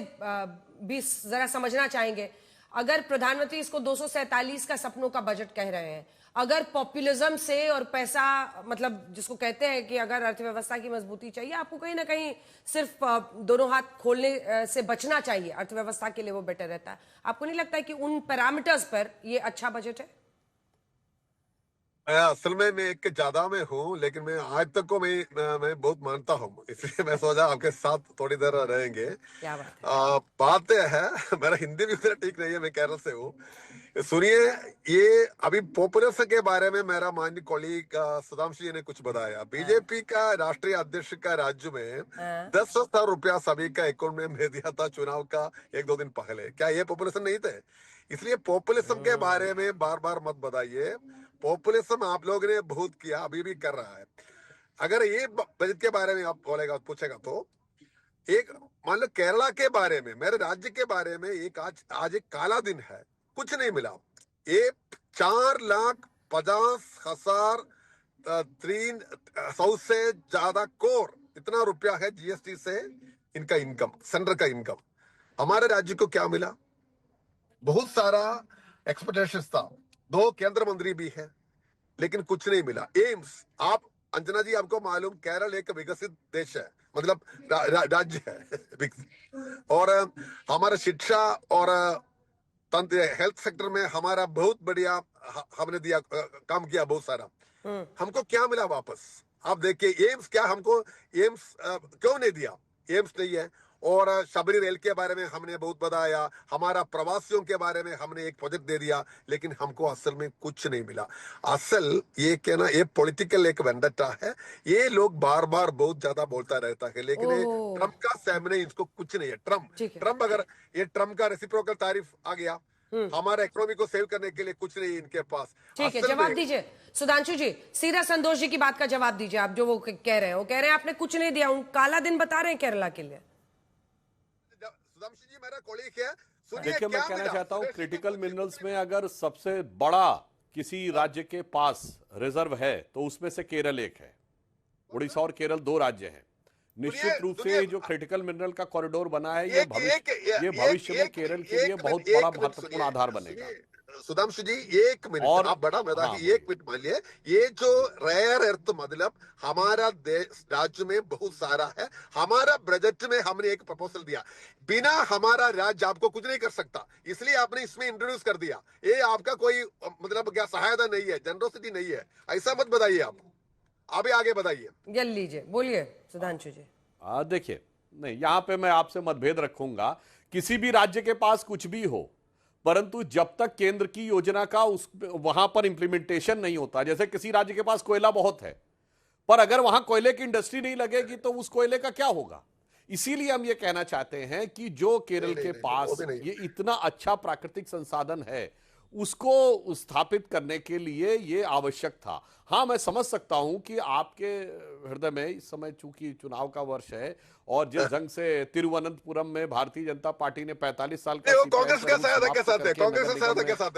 भी जरा समझना चाहेंगे, अगर प्रधानमंत्री इसको 247 का सपनों का बजट कह रहे हैं, अगर पॉपुलिज्म से और पैसा, मतलब जिसको कहते हैं कि अगर अर्थव्यवस्था की मजबूती चाहिए, आपको कहीं ना कहीं सिर्फ दोनों हाथ खोलने से बचना चाहिए, अर्थव्यवस्था के लिए वो बेटर रहता है। आपको नहीं लगता है कि उन पैरामीटर्स पर ये अच्छा बजट है? असल में मैं एक ज्यादा में हूँ, लेकिन मैं आज तक को मैं बहुत मानता हूँ, इसलिए मैं सोचा आपके साथ थोड़ी देर रहेंगे। क्या बात है? बात है, मेरा हिंदी भी मेरा ठीक नहीं है, मैं केरल से हूँ, सुनिए, ये अभी पॉपुलर के बारे में मेरा माननीय कॉलीग सुधांशु जी ने कुछ बताया। बीजेपी का राष्ट्रीय अध्यक्ष का राज्य में 10,000 रुपया सभी का अकाउंट में भेज दिया था चुनाव का 1-2 दिन पहले। क्या ये पॉपुलेशन नहीं थे? इसलिए पॉपुलिज्म के बारे में बार बार मत बताइए। पॉपुलिज्म आप लोगों ने बहुत किया, अभी भी कर रहा है। अगर ये बजट के बारे में आप बोलेगा पूछेगा तो एक मान लो केरला के बारे में, मेरे राज्य के बारे में एक आज एक काला दिन है, कुछ नहीं मिला। ये 4,50,300 से ज्यादा करोड़ इतना रुपया है जीएसटी से इनका इनकम, सेंटर का इनकम। हमारे राज्य को क्या मिला? बहुत सारा एक्सपेक्टेशंस था, 2 केंद्र मंत्री भी है, लेकिन कुछ नहीं मिला। एम्स, आप अंजना जी आपको मालूम केरल एक विकसित देश है, मतलब राज्य है और हमारा शिक्षा और हेल्थ सेक्टर में हमारा बहुत बढ़िया हमने दिया, काम किया बहुत सारा। हमको क्या मिला वापस? आप देखिए एम्स, क्या हमको एम्स क्यों नहीं दिया? एम्स नहीं है। और शबरी रेल के बारे में हमने बहुत बताया, हमारा प्रवासियों के बारे में हमने एक प्रोजेक्ट दे दिया, लेकिन हमको असल में कुछ नहीं मिला। असल ये क्या ना, ये पॉलिटिकल एक वेंडटा है। ये लोग बार बार बहुत ज्यादा बोलता रहता है, लेकिन ट्रम्प का सामने इसको कुछ नहीं है। ट्रम्प अगर ये ट्रम्प का रेसिप्रोकल तारीफ आ गया, हमारा इकोनॉमी को सेव करने के लिए कुछ नहीं इनके पास। ठीक है, जवाब दीजिए सुधांशु जी, सीधा संतोष जी की बात का जवाब दीजिए। आप जो वो कह रहे हैं, वो कह रहे हैं आपने कुछ नहीं दिया, काला दिन बता रहे हैं केरला के लिए। सुधांशु जी मेरा कॉलीग है। देखिए, मैं कहना चाहता हूं क्रिटिकल मिनरल्स में अगर सबसे बड़ा किसी राज्य के पास रिजर्व है तो उसमें से केरल एक है। उड़ीसा और केरल 2 राज्य हैं। निश्चित रूप से जो क्रिटिकल मिनरल का कॉरिडोर बना है, ये भविष्य में केरल के लिए बहुत बड़ा महत्वपूर्ण आधार बनेगा। सुधांशु जी 1 मिनट, और आप बड़ा मैदान 1 मिनट मान लिए। ये जो रेयर अर्थ मतलब हमारा देश राज्य में बहुत सारा है। हमारा बजट में हमने एक प्रपोजल दिया, बिना हमारा राज्य आपको कुछ नहीं कर सकता, इसलिए आपने इसमें इंट्रोड्यूस कर दिया। ये आपका कोई मतलब क्या सहायता नहीं है, जनरोसिटी नहीं है, ऐसा मत बताइए। आप अभी आगे बताइए, जल लीजिए, बोलिए सुधांशु जी। देखिए, नहीं, यहां पे मैं आपसे मतभेद रखूंगा। किसी भी राज्य के पास कुछ भी हो, परंतु जब तक केंद्र की योजना का वहां पर इंप्लीमेंटेशन नहीं होता, जैसे किसी राज्य के पास कोयला बहुत है, पर अगर वहां कोयले की इंडस्ट्री नहीं लगेगी तो उस कोयले का क्या होगा? इसीलिए हम ये कहना चाहते हैं कि जो केरल के पास ये इतना अच्छा प्राकृतिक संसाधन है, उसको स्थापित करने के लिए ये आवश्यक था। हाँ, मैं समझ सकता हूं कि आपके हृदय में इस समय चूंकि चुनाव का वर्ष है और जिस ढंग से तिरुवनंतपुरम में भारतीय जनता पार्टी ने 45 साल का कांग्रेस के साथ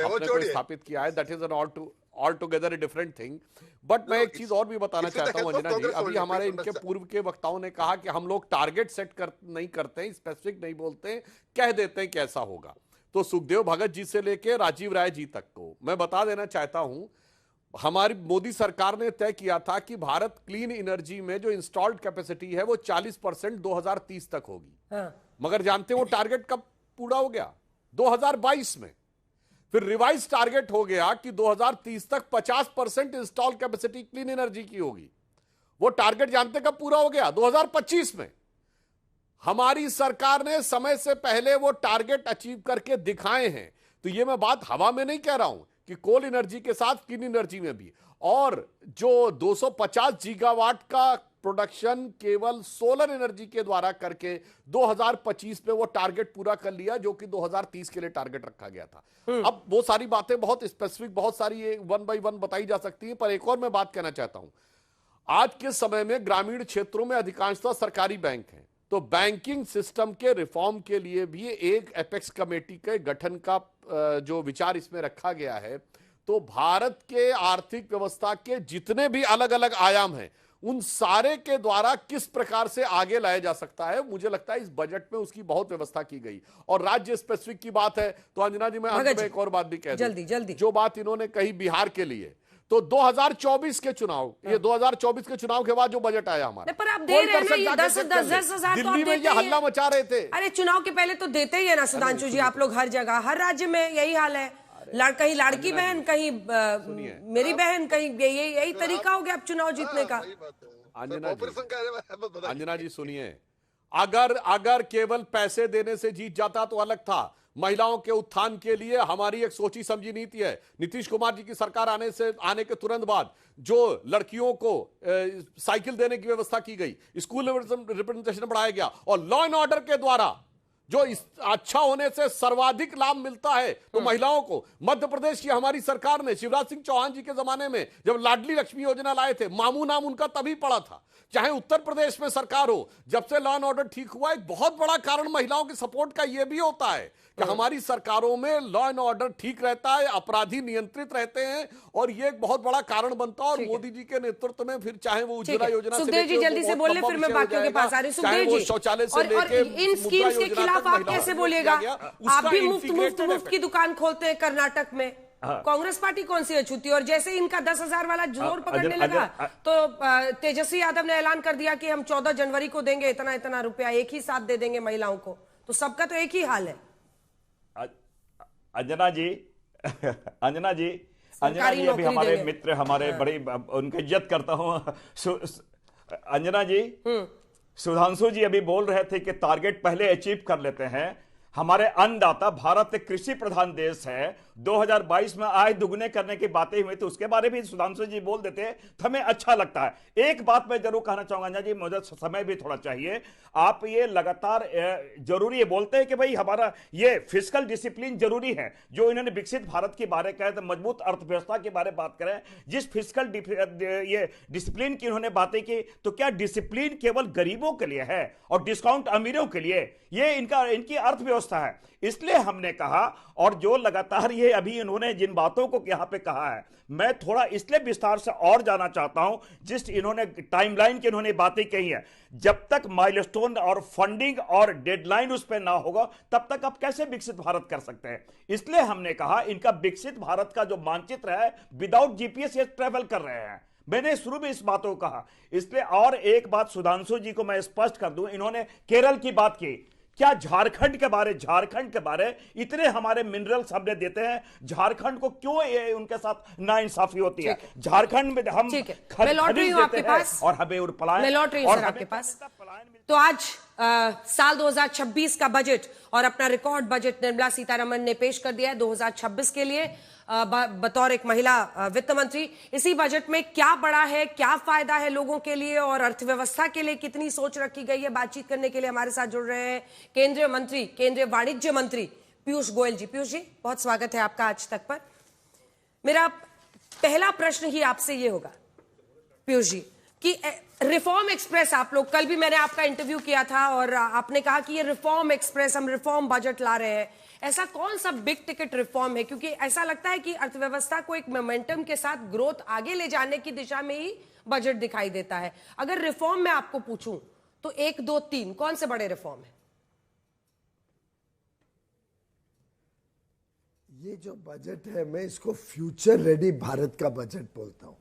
स्थापित किया है, that is an all together different thing. But मैं एक चीज और भी बताना चाहता हूं अंजना जी, अभी हमारे इनके पूर्व के वक्ताओं ने कहा कि हम लोग टारगेट सेट नहीं करते हैं, स्पेसिफिक नहीं बोलते, कह देते हैं कैसा होगा। तो सुखदेव भगत जी से लेके राजीव राय जी तक को मैं बता देना चाहता हूं, हमारी मोदी सरकार ने तय किया था कि भारत क्लीन एनर्जी में जो इंस्टॉल्ड कैपेसिटी है वो 40% 2030 तक होगी। मगर जानते हैं वो टारगेट कब पूरा हो गया? 2022 में। फिर रिवाइज टारगेट हो गया कि 2030 तक 50% इंस्टॉल्ड कैपेसिटी क्लीन एनर्जी की होगी। वो टारगेट जानते कब पूरा हो गया? 2025 में। हमारी सरकार ने समय से पहले वो टारगेट अचीव करके दिखाए हैं। तो ये मैं बात हवा में नहीं कह रहा हूं कि कोल एनर्जी के साथ क्लीन एनर्जी में भी, और जो 250 गीगावाट का प्रोडक्शन केवल सोलर एनर्जी के द्वारा करके 2025 में वो टारगेट पूरा कर लिया, जो कि 2030 के लिए टारगेट रखा गया था। अब वो सारी बातें बहुत स्पेसिफिक, बहुत सारी 1 बाय 1 बताई जा सकती हैं, पर एक और मैं बात कहना चाहता हूं। आज के समय में ग्रामीण क्षेत्रों में अधिकांशतः सरकारी बैंक हैं, तो बैंकिंग सिस्टम के रिफॉर्म के लिए भी एक एपेक्स कमेटी के गठन का जो विचार इसमें रखा गया है। तो भारत के आर्थिक व्यवस्था के जितने भी अलग अलग आयाम हैं, उन सारे के द्वारा किस प्रकार से आगे लाया जा सकता है, मुझे लगता है इस बजट में उसकी बहुत व्यवस्था की गई। और राज्य स्पेसिफिक की बात है तो अंजना जी, मैं अंत में एक और बात भी कह दूं, जल्दी जो बात इन्होंने कही बिहार के लिए, तो 2024 के चुनाव, ये 2024 के चुनाव के बाद जो बजट आया हमारा, पर आप दे रहे हैं ना ये 10,000 दिल्ली में ये हल्ला मचा रहे थे। अरे चुनाव के पहले तो देते ही है ना सुधांशु जी, आप लोग हर जगह, हर राज्य में यही हाल है। कहीं लाड़की बहन, कहीं मेरी बहन, कहीं यही तरीका हो गया अब चुनाव जीतने का। अंजना जी सुनिए, अगर केवल पैसे देने से जीत जाता तो अलग था, महिलाओं के उत्थान के लिए हमारी एक सोची समझी नीति है। नीतीश कुमार जी की सरकार आने के तुरंत बाद जो लड़कियों को साइकिल देने की व्यवस्था की गई, स्कूल रिप्रेजेंटेशन बढ़ाया गया और लॉ एंड ऑर्डर के द्वारा जो अच्छा होने से सर्वाधिक लाभ मिलता है तो महिलाओं को, मध्य प्रदेश की हमारी सरकार ने शिवराज सिंह चौहान जी के जमाने में जब लाडली लक्ष्मी योजना लाए थे, मामू नाम उनका तभी पड़ा था। चाहे उत्तर प्रदेश में सरकार हो, जब से लॉ एंड ऑर्डर ठीक हुआ, एक बहुत बड़ा कारण महिलाओं के सपोर्ट का यह भी होता है कि हमारी सरकारों में लॉ एंड ऑर्डर ठीक रहता है, अपराधी नियंत्रित रहते हैं और ये एक बहुत बड़ा कारण बनता है। और मोदी जी के नेतृत्व में फिर चाहे वो उज्ज्वला योजना से सुखदेव जी जल्दी से बोल ले, फिर मैं बाकियों के पास आ रही हूं। सुखदेव जी, शौचालय से लेके इन स्कीम्स के खिलाफ आप कैसे बोलिएगा? आप भी मुफ्त की दुकान खोलते हैं कर्नाटक में, कांग्रेस पार्टी कौन सी अछूती? और जैसे इनका 10,000 वाला जोर पकड़ने लगा तो तेजस्वी यादव ने ऐलान कर दिया कि हम 14 जनवरी को देंगे इतना रुपया, एक ही साथ दे देंगे महिलाओं को। तो सबका तो एक ही हाल है। अंजना जी अभी हमारे मित्र, हमारे बड़ी उनकी इज्जत करता हूं। अंजना जी, सुधांशु जी अभी बोल रहे थे कि टारगेट पहले अचीव कर लेते हैं। हमारे अन्नदाता, भारत एक कृषि प्रधान देश है, 2022 में आय दुगने करने की बातें हुई तो उसके बारे में सुधांशु जी बोल देते तो हमें अच्छा लगता है। एक बात मैं जरूर कहना चाहूंगा जी, मुझे समय भी थोड़ा चाहिए। आप ये लगातार जरूरी ये बोलते हैं कि भाई हमारा ये फिस्कल डिसिप्लिन जरूरी है, जो इन्होंने विकसित भारत के बारे कहे, तो मजबूत अर्थव्यवस्था के बारे बात करें, जिस फिस्कल ये डिसिप्लिन की इन्होंने बातें की, तो क्या डिसिप्लिन केवल गरीबों के लिए है और डिस्काउंट अमीरों के लिए? ये इनकी अर्थव्यवस्था है। इसलिए हमने कहा, और जो लगातार ये अभी इन्होंने जिन बातों को यहां पे कहा है, मैं थोड़ा इसलिए विस्तार से और जाना चाहता हूं, जिस इन्होंने टाइमलाइन की इन्होंने बातें कही है, जब तक माइलस्टोन और फंडिंग और डेडलाइन उस पर ना होगा तब तक आप कैसे विकसित भारत कर सकते हैं? इसलिए हमने कहा इनका विकसित भारत का जो मानचित्र है, विदाउट जीपीएस ये ट्रेवल कर रहे हैं। मैंने शुरू में इस बातों को कहा। इसलिए और एक बात सुधांशु जी को मैं स्पष्ट कर दूं, इन्होंने केरल की बात की, क्या झारखंड के बारे इतने हमारे मिनरल्स हमने देते हैं, झारखंड को क्यों ये उनके साथ नाइंसाफी होती है? झारखंड में हम मैं लौट रही हूं आपके पास और हमें पलायन, मैं लौट रही हूं सर आपके पास। तो आज साल 2026 का बजट और अपना रिकॉर्ड बजट निर्मला सीतारमण ने पेश कर दिया है 2026 के लिए बतौर एक महिला वित्त मंत्री। इसी बजट में क्या बड़ा है, क्या फायदा है लोगों के लिए और अर्थव्यवस्था के लिए कितनी सोच रखी गई है, बातचीत करने के लिए हमारे साथ जुड़ रहे हैं केंद्रीय वाणिज्य मंत्री पीयूष गोयल जी। पीयूष जी, बहुत स्वागत है आपका आज तक पर। मेरा पहला प्रश्न ही आपसे ये होगा पीयूष जी कि रिफॉर्म एक्सप्रेस, आप लोग, कल भी मैंने आपका इंटरव्यू किया था और आपने कहा कि ये रिफॉर्म एक्सप्रेस, हम रिफॉर्म बजट ला रहे हैं। ऐसा कौन सा बिग टिकट रिफॉर्म है? क्योंकि ऐसा लगता है कि अर्थव्यवस्था को एक मोमेंटम के साथ ग्रोथ आगे ले जाने की दिशा में ही बजट दिखाई देता है। अगर रिफॉर्म में आपको पूछूं तो 1, 2, 3 कौन से बड़े रिफॉर्म है? ये जो बजट है, मैं इसको फ्यूचर रेडी भारत का बजट बोलता हूं।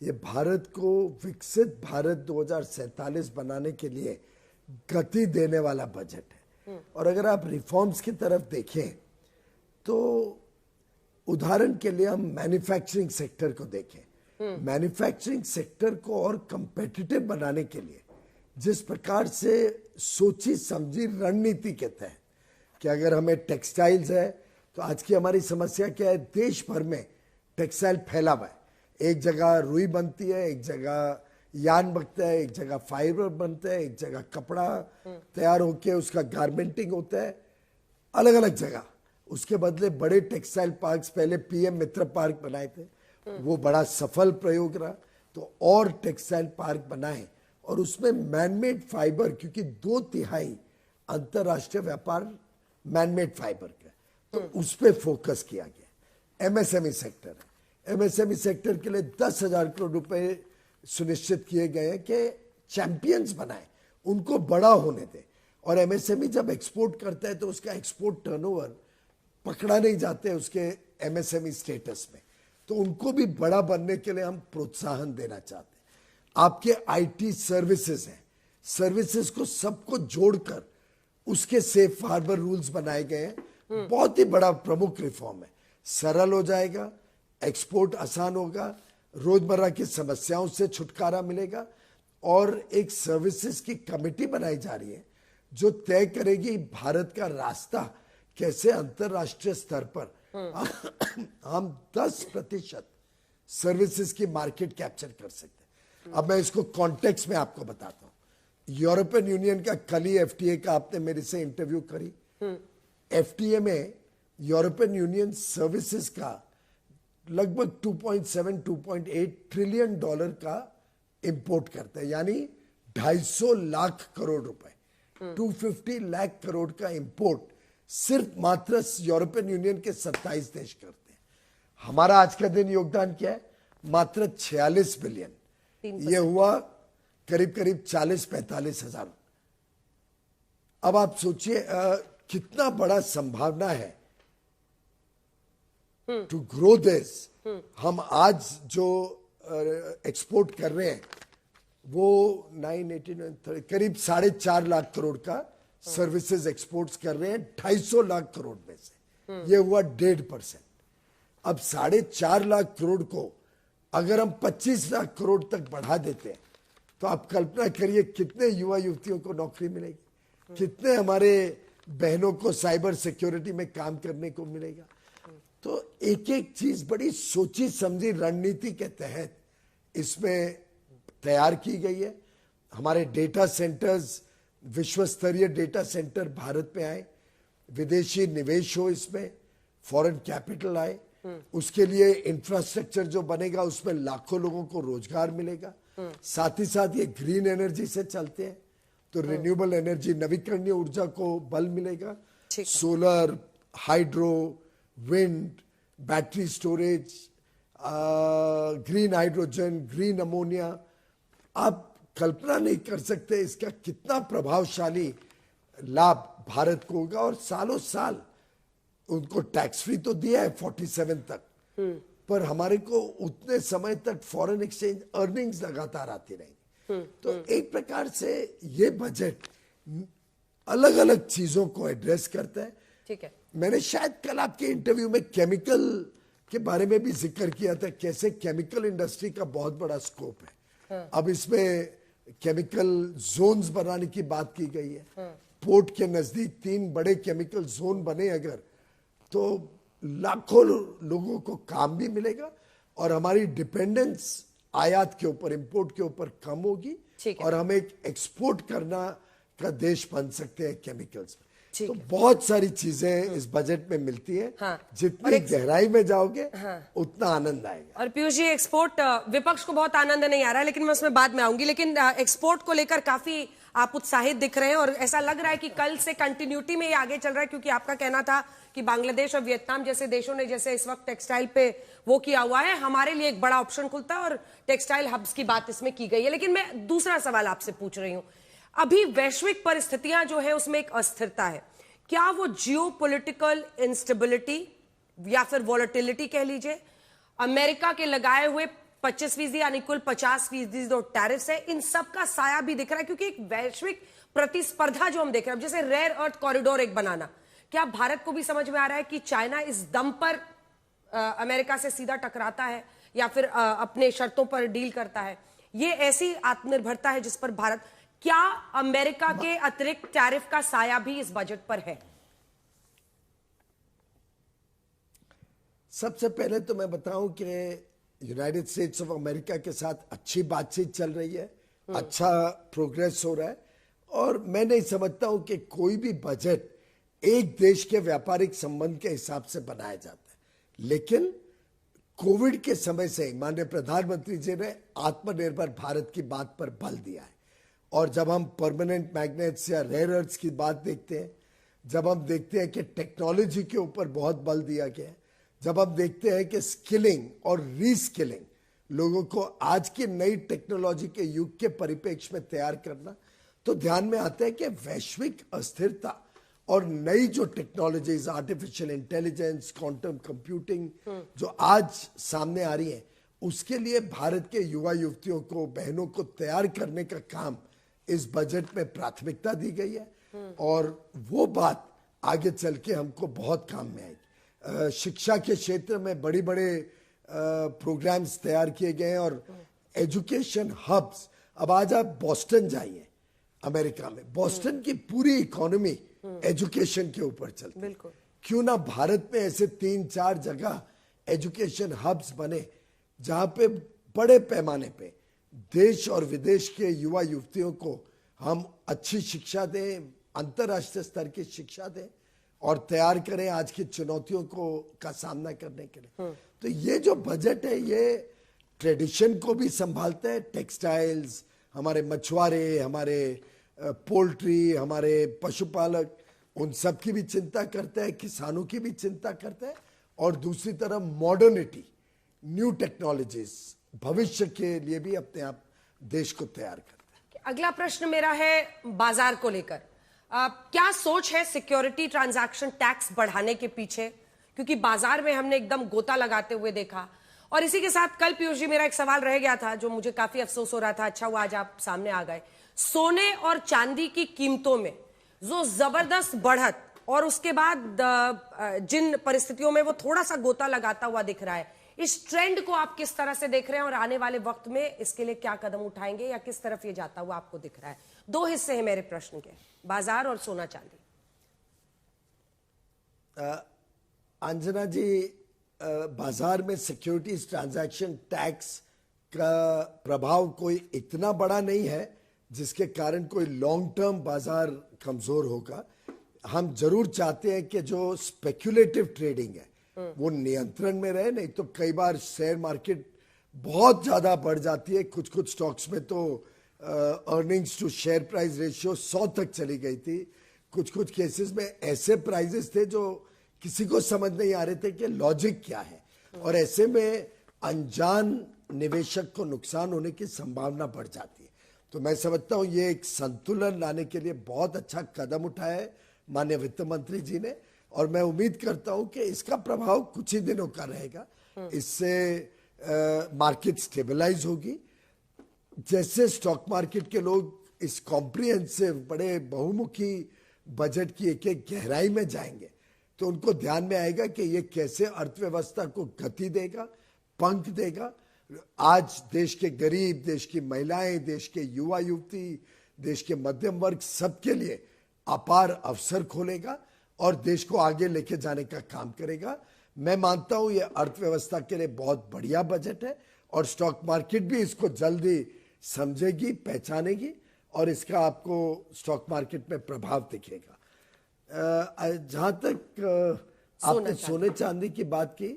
ये भारत को विकसित भारत 2047 बनाने के लिए गति देने वाला बजट है। और अगर आप रिफॉर्म्स की तरफ देखें तो उदाहरण के लिए हम मैन्युफैक्चरिंग सेक्टर को देखें। मैन्युफैक्चरिंग सेक्टर को और कंपेटिटिव बनाने के लिए जिस प्रकार से सोची समझी रणनीति के तहत कि अगर हमें टेक्सटाइल्स है तो आज की हमारी समस्या क्या है, देश भर में टेक्सटाइल फैला हुआ है। एक जगह रुई बनती है, एक जगह यान बनता है, एक जगह फाइबर बनता है, एक जगह कपड़ा तैयार होके उसका गारमेंटिंग होता है, अलग अलग जगह। उसके बदले बड़े टेक्सटाइल पार्क्स, पहले पीएम मित्र पार्क बनाए थे, वो बड़ा सफल प्रयोग रहा, तो और टेक्सटाइल पार्क बनाए और उसमें मैनमेड फाइबर, क्योंकि 2/3 अंतरराष्ट्रीय व्यापार मैनमेड फाइबर का, तो उस पर फोकस किया गया। एमएसएमई सेक्टर है, एमएसएमई सेक्टर के लिए 10,000 करोड़ रुपए सुनिश्चित किए गए हैं कि चैंपियंस बनाए, उनको बड़ा होने दे। और एमएसएमई जब एक्सपोर्ट करता है तो उसका एक्सपोर्ट टर्नओवर पकड़ा नहीं जाते उसके एमएसएमई स्टेटस में, तो उनको भी बड़ा बनने के लिए हम प्रोत्साहन देना चाहते हैं। आपके आईटी सर्विसेज हैं, सर्विसेज को सबको जोड़कर उसके सेफ हार्बर रूल्स बनाए गए हैं। बहुत ही बड़ा प्रमुख रिफॉर्म है, सरल हो जाएगा, एक्सपोर्ट आसान होगा, रोजमर्रा की समस्याओं से छुटकारा मिलेगा। और एक सर्विसेज की कमेटी बनाई जा रही है जो तय करेगी भारत का रास्ता कैसे अंतरराष्ट्रीय स्तर पर हम 10% सर्विसेज की मार्केट कैप्चर कर सकते हैं। अब मैं इसको कॉन्टेक्स्ट में आपको बताता हूं। यूरोपियन यूनियन का कल ही एफटीए का आपने मेरे से इंटरव्यू करी। एफटीए में यूरोपियन यूनियन सर्विसेज का लगभग 2.7-2.8 ट्रिलियन डॉलर का इंपोर्ट करते हैं, यानी 250 लाख करोड़ रुपए, 250 लाख करोड़ का इंपोर्ट सिर्फ मात्र यूरोपियन यूनियन के 27 देश करते हैं। हमारा आज का दिन योगदान क्या है? मात्र 46 बिलियन। ये हुआ करीब करीब 40-45 हजार। अब आप सोचिए कितना बड़ा संभावना है टू ग्रो दिस। हम आज जो एक्सपोर्ट कर रहे हैं वो 989 करीब 4.5 लाख करोड़ का सर्विसेज एक्सपोर्ट्स कर रहे हैं 250 लाख करोड़ में से। ये हुआ 1.5%। अब 4.5 लाख करोड़ को अगर हम 25 लाख करोड़ तक बढ़ा देते हैं तो आप कल्पना करिए कितने युवा युवतियों को नौकरी मिलेगी, कितने हमारे बहनों को साइबर सिक्योरिटी में काम करने को मिलेगा। तो एक एक चीज बड़ी सोची समझी रणनीति के तहत इसमें तैयार की गई है। हमारे डेटा सेंटर्स, विश्व स्तरीय डेटा सेंटर भारत में आए, विदेशी निवेश हो, इसमें फॉरेन कैपिटल आए, उसके लिए इंफ्रास्ट्रक्चर जो बनेगा उसमें लाखों लोगों को रोजगार मिलेगा। साथ ही साथ ये ग्रीन एनर्जी से चलते हैं तो रिन्यूएबल एनर्जी, नवीकरणीय ऊर्जा को बल मिलेगा। Solar, hydro, wind, battery storage, green hydrogen, green ammonia. आप कल्पना नहीं कर सकते इसका कितना प्रभावशाली लाभ भारत को होगा। और सालों साल उनको टैक्स फ्री तो दिया है 47 तक, पर हमारे को उतने समय तक फॉरेन एक्सचेंज अर्निंग्स लगातार आती रहेंगी। तो एक प्रकार से ये बजट अलग अलग चीजों को एड्रेस करता है। ठीक है। मैंने शायद कल आपके इंटरव्यू में केमिकल के बारे में भी जिक्र किया था, कैसे केमिकल इंडस्ट्री का बहुत बड़ा स्कोप है। अब इसमें केमिकल जोन्स बनाने की बात की गई है। पोर्ट के नजदीक 3 बड़े केमिकल जोन बने अगर, तो लाखों लोगों को काम भी मिलेगा और हमारी डिपेंडेंस आयात के ऊपर, इंपोर्ट के ऊपर कम होगी और हम एक एक्सपोर्ट करना का देश बन सकते हैं केमिकल्स में। तो बहुत सारी चीजें इस बजट में मिलती है। जितनी गहराई में जाओगे उतना आनंद आएगा। और पीयूष जी, एक्सपोर्ट विपक्ष को बहुत आनंद नहीं आ रहा है, लेकिन मैं उसमें बाद में आऊंगी। लेकिन एक्सपोर्ट को लेकर काफी आप उत्साहित दिख रहे हैं और ऐसा लग रहा है कि कल से कंटिन्यूटी में ये आगे चल रहा है, क्योंकि आपका कहना था कि बांग्लादेश और वियतनाम जैसे देशों ने जैसे इस वक्त टेक्सटाइल पे वो किया हुआ है, हमारे लिए एक बड़ा ऑप्शन खुलता है और टेक्सटाइल हब्स की बात इसमें की गई है। लेकिन मैं दूसरा सवाल आपसे पूछ रही हूं, अभी वैश्विक परिस्थितियां जो है उसमें एक अस्थिरता है, क्या वो जियोपॉलिटिकल इंस्टेबिलिटी या फिर वॉलेटिलिटी कह लीजिए, अमेरिका के लगाए हुए 25% यानी कुल 50% जो टैरिफ्स है, इन सब का साया भी दिख रहा है, क्योंकि एक वैश्विक प्रतिस्पर्धा जो हम देख रहे हैं, जैसे रेयर अर्थ कॉरिडोर एक बनाना, क्या भारत को भी समझ में आ रहा है कि चाइना इस दम पर अमेरिका से सीधा टकराता है या फिर अपने शर्तों पर डील करता है? ये ऐसी आत्मनिर्भरता है जिस पर भारत, क्या अमेरिका के अतिरिक्त टैरिफ का साया भी इस बजट पर है? सबसे पहले तो मैं बताऊं कि यूनाइटेड स्टेट्स ऑफ अमेरिका के साथ अच्छी बातचीत चल रही है, अच्छा प्रोग्रेस हो रहा है और मैं नहीं समझता हूं कि कोई भी बजट एक देश के व्यापारिक संबंध के हिसाब से बनाया जाता है। लेकिन कोविड के समय से माननीय प्रधानमंत्री जी ने आत्मनिर्भर भारत की बात पर बल दिया है और जब हम परमानेंट मैग्नेट्स या रेयर अर्थ्स की बात देखते हैं, जब हम देखते हैं कि टेक्नोलॉजी के ऊपर बहुत बल दिया गया है, जब हम देखते हैं कि स्किलिंग और रीस्किलिंग, लोगों को आज की नई टेक्नोलॉजी के युग के परिप्रेक्ष्य में तैयार करना, तो ध्यान में आता है कि वैश्विक अस्थिरता और नई जो technologies, artificial intelligence, quantum computing जो आज सामने आ रही है, उसके लिए भारत के युवा युवतियों को, बहनों को तैयार करने का काम इस बजट में प्राथमिकता दी गई है और वो बात आगे चल के हमको बहुत काम में आएगी। शिक्षा के क्षेत्र में बड़े बड़े प्रोग्राम्स तैयार किए गए हैं और एजुकेशन हब्स। अब आज आप बॉस्टन जाइए, अमेरिका में बॉस्टन की पूरी इकोनॉमी एजुकेशन के ऊपर चलती है। क्यों ना भारत में ऐसे 3-4 जगह एजुकेशन हब्स बने जहां पे बड़े पैमाने पे देश और विदेश के युवा युवतियों को हम अच्छी शिक्षा दें, अंतर्राष्ट्रीय स्तर की शिक्षा दें और तैयार करें आज की चुनौतियों का सामना करने के लिए। तो ये जो बजट है ये ट्रेडिशन को भी संभालता है, टेक्सटाइल्स, हमारे मछुआरे, हमारे पोल्ट्री, हमारे पशुपालक, उन सब की भी चिंता करता है, किसानों की भी चिंता करता है और दूसरी तरफ मॉडर्निटी, न्यू टेक्नोलॉजीज, भविष्य के लिए भी अपने आप देश को तैयार करता है। अगला प्रश्न मेरा है बाजार को लेकर। क्या सोच है सिक्योरिटी ट्रांजैक्शन टैक्स बढ़ाने के पीछे, क्योंकि बाजार में हमने एकदम गोता लगाते हुए देखा। और इसी के साथ कल पीयूष जी मेरा एक सवाल रह गया था जो मुझे काफी अफसोस हो रहा था, अच्छा हुआ आज आप सामने आ गए। सोने और चांदी की कीमतों में जो जबरदस्त बढ़त और उसके बाद जिन परिस्थितियों में वो थोड़ा सा गोता लगाता हुआ दिख रहा है, इस ट्रेंड को आप किस तरह से देख रहे हैं और आने वाले वक्त में इसके लिए क्या कदम उठाएंगे या किस तरफ ये जाता हुआ आपको दिख रहा है? 2 हिस्से हैं मेरे प्रश्न के, बाजार और सोना चांदी। अंजना जी, बाजार में सिक्योरिटीज ट्रांजैक्शन टैक्स का प्रभाव कोई इतना बड़ा नहीं है जिसके कारण कोई लॉन्ग टर्म बाजार कमजोर होगा। हम जरूर चाहते हैं कि जो स्पेक्युलेटिव ट्रेडिंग है वो नियंत्रण में रहे, नहीं तो कई बार शेयर मार्केट बहुत ज्यादा बढ़ जाती है। कुछ कुछ स्टॉक्स में तो earnings to share price ratio 100 तक चली गई थी। कुछ कुछ केसेस में ऐसे प्राइजेस थे जो किसी को समझ नहीं आ रहे थे कि लॉजिक क्या है, और ऐसे में अनजान निवेशक को नुकसान होने की संभावना बढ़ जाती है। तो मैं समझता हूं ये एक संतुलन लाने के लिए बहुत अच्छा कदम उठाया है माननीय वित्त मंत्री जी ने, और मैं उम्मीद करता हूं कि इसका प्रभाव कुछ ही दिनों का रहेगा। इससे मार्केट स्टेबलाइज होगी। जैसे स्टॉक मार्केट के लोग इस कॉम्प्रिहेंसिव बड़े बहुमुखी बजट की एक एक गहराई में जाएंगे तो उनको ध्यान में आएगा कि ये कैसे अर्थव्यवस्था को गति देगा, पंख देगा। आज देश के गरीब, देश की महिलाएं, देश के युवा युवती, देश के मध्यम वर्ग, सबके लिए अपार अवसर खोलेगा और देश को आगे लेके जाने का काम करेगा। मैं मानता हूं ये अर्थव्यवस्था के लिए बहुत बढ़िया बजट है और स्टॉक मार्केट भी इसको जल्दी समझेगी, पहचानेगी और इसका आपको स्टॉक मार्केट में प्रभाव दिखेगा। जहां तक आपने सोने चांदी की बात की,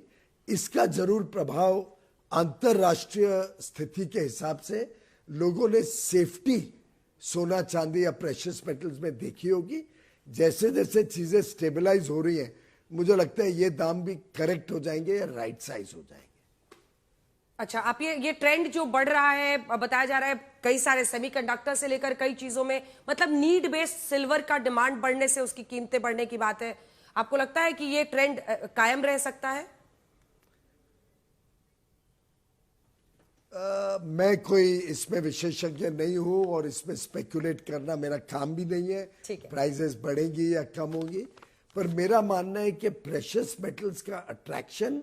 इसका जरूर प्रभाव अंतरराष्ट्रीय स्थिति के हिसाब से लोगों ने सेफ्टी सोना चांदी या प्रेशियस मेटल्स में देखी होगी। जैसे जैसे चीजें स्टेबलाइज हो रही हैं, मुझे लगता है ये दाम भी करेक्ट हो जाएंगे या राइट साइज हो जाएंगे। अच्छा, आप ये ट्रेंड जो बढ़ रहा है, बताया जा रहा है कई सारे सेमीकंडक्टर से लेकर कई चीजों में, मतलब नीड बेस्ड सिल्वर का डिमांड बढ़ने से उसकी कीमतें बढ़ने की बात है, आपको लगता है कि ये ट्रेंड कायम रह सकता है? मैं कोई इसमें विशेषज्ञ नहीं हूं और इसमें स्पेकुलेट करना मेरा काम भी नहीं है। प्राइसेस बढ़ेंगी या कम होंगी, पर मेरा मानना है कि प्रेशियस मेटल्स का अट्रैक्शन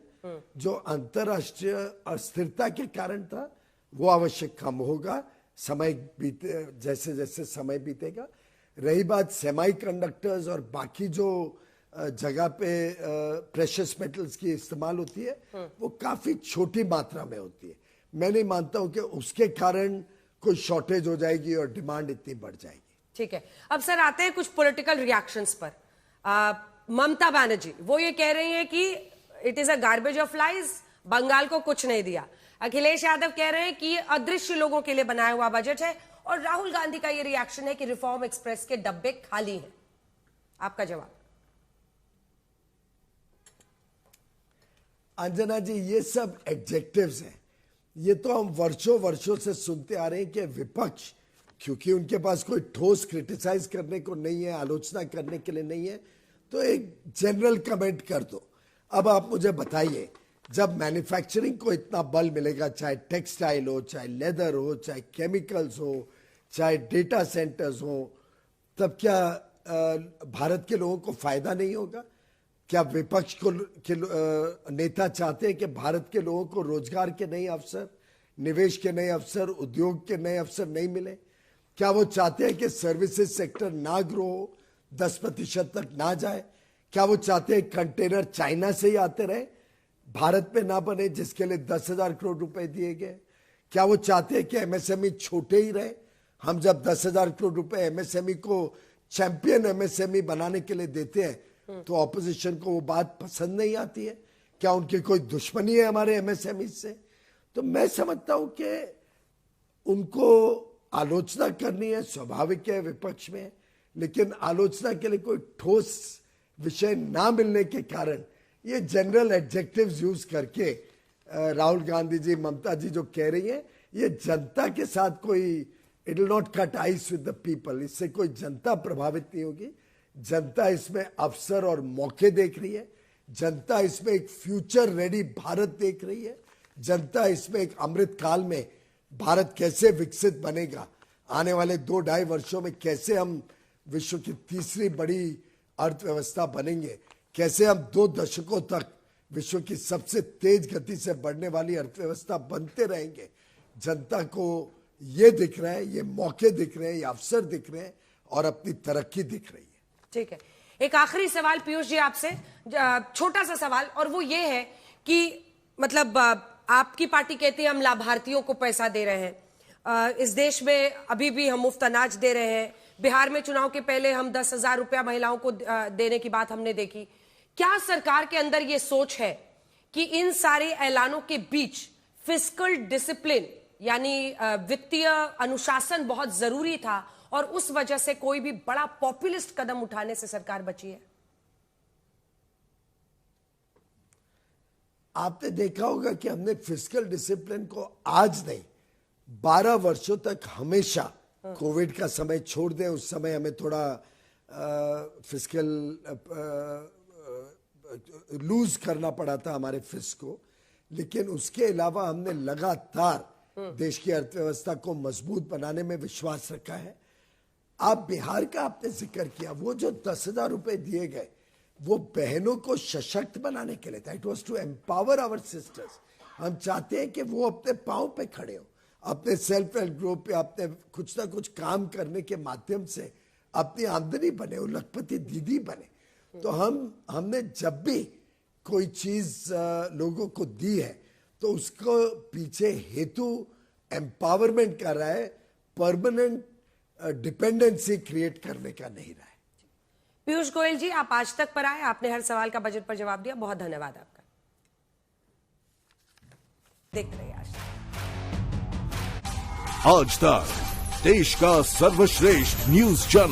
जो अंतरराष्ट्रीय अस्थिरता के कारण था वो अवश्य कम होगा समय बीते, जैसे जैसे समय बीतेगा। रही बात सेमीकंडक्टर्स और बाकी जो जगह पे प्रेशियस मेटल्स की इस्तेमाल होती है वो काफी छोटी मात्रा में होती है। मैं नहीं मानता हूं कि उसके कारण कोई शॉर्टेज हो जाएगी और डिमांड इतनी बढ़ जाएगी। ठीक है, अब सर आते हैं कुछ पॉलिटिकल रिएक्शंस पर। ममता बनर्जी वो ये कह रही हैं कि it is a garbage of lies, Bengal को कुछ नहीं दिया। अखिलेश यादव कह रहे हैं कि ये अदृश्य लोगों के लिए बनाया हुआ बजट है, और राहुल गांधी का ये रिएक्शन है कि रिफॉर्म एक्सप्रेस के डब्बे खाली हैं। आपका जवाब? अंजना जी, ये सब एडजेक्टिव्स हैं। ये तो हम वर्षों वर्षों से सुनते आ रहे हैं कि विपक्ष, क्योंकि उनके पास कोई ठोस क्रिटिसाइज करने को नहीं है, आलोचना करने के लिए नहीं है, तो एक जनरल कमेंट कर दो। अब आप मुझे बताइए, जब मैन्युफैक्चरिंग को इतना बल मिलेगा, चाहे टेक्सटाइल हो, चाहे लेदर हो, चाहे केमिकल्स हो, चाहे डेटा सेंटर्स हो, तब क्या भारत के लोगों को फायदा नहीं होगा? क्या विपक्ष के नेता चाहते हैं कि भारत के लोगों को रोजगार के नए अवसर, निवेश के नए अवसर, उद्योग के नए अवसर नहीं मिले? क्या वो चाहते हैं कि सर्विसेज सेक्टर ना ग्रो हो, 10% तक ना जाए? क्या वो चाहते हैं कंटेनर चाइना से ही आते रहे, भारत में ना बने, जिसके लिए 10,000 करोड़ रुपए दिए गए? क्या वो चाहते हैं कि एमएसएमई छोटे ही रहे? हम जब 10,000 करोड़ रुपए एमएसएमई को चैंपियन एमएसएमई बनाने के लिए देते हैं तो ऑपोजिशन को वो बात पसंद नहीं आती है? क्या उनकी कोई दुश्मनी है हमारे एमएसएमई से? तो मैं समझता हूं कि उनको आलोचना करनी है, स्वाभाविक है, विपक्ष में, लेकिन आलोचना के लिए कोई ठोस विषय ना मिलने के कारण ये जनरल एडजेक्टिव्स यूज करके राहुल गांधी जी, ममता जी जो कह रही है, ये जनता के साथ कोई it will not cut ice with the people, इससे कोई जनता प्रभावित नहीं होगी। जनता इसमें अवसर और मौके देख रही है, जनता इसमें एक फ्यूचर रेडी भारत देख रही है, जनता इसमें एक अमृत काल में भारत कैसे विकसित बनेगा, आने वाले 2-2.5 वर्षों में कैसे हम विश्व की तीसरी बड़ी अर्थव्यवस्था बनेंगे, कैसे हम 2 दशकों तक विश्व की सबसे तेज गति से बढ़ने वाली अर्थव्यवस्था बनते रहेंगे। जनता को ये दिख रहा है, ये मौके दिख रहे हैं, ये अवसर दिख रहे हैं और अपनी तरक्की दिख रही है। ठीक है, एक आखिरी सवाल पीयूष जी आपसे, छोटा सा सवाल, और वो ये है कि मतलब आपकी पार्टी कहती है हम लाभार्थियों को पैसा दे रहे हैं, इस देश में अभी भी हम मुफ्त अनाज दे रहे हैं, बिहार में चुनाव के पहले हम 10,000 रुपया महिलाओं को देने की बात हमने देखी। क्या सरकार के अंदर ये सोच है कि इन सारे ऐलानों के बीच फिस्कल डिसिप्लिन यानी वित्तीय अनुशासन बहुत जरूरी था और उस वजह से कोई भी बड़ा पॉपुलिस्ट कदम उठाने से सरकार बची है? आपने देखा होगा कि हमने फिस्कल डिसिप्लिन को आज नहीं 12 वर्षों तक हमेशा, कोविड का समय छोड़ दें, उस समय हमें थोड़ा फिस्कल लूज करना पड़ा था हमारे फिस्क को, लेकिन उसके अलावा हमने लगातार देश की अर्थव्यवस्था को मजबूत बनाने में विश्वास रखा है। आप बिहार का आपने जिक्र किया, वो जो 10,000 रुपए दिए गए वो बहनों को सशक्त बनाने के लिए था। It was to empower our sisters. हम चाहते हैं कि वो अपने पांव पे खड़े हो, अपने सेल्फ हेल्प ग्रुप पे अपने कुछ ना कुछ काम करने के माध्यम से अपनी आमदनी बने, वो लखपति दीदी बने। तो हमने जब भी कोई चीज लोगों को दी है तो उसको पीछे हेतु एम्पावरमेंट कर रहा है, परमानेंट डिपेंडेंसी क्रिएट करने का नहीं रहा है। पीयूष गोयल जी, आप आज तक पर आए, आपने हर सवाल का बजट पर जवाब दिया, बहुत धन्यवाद आपका। देखते रहिए आज तक, देश का सर्वश्रेष्ठ न्यूज चैनल।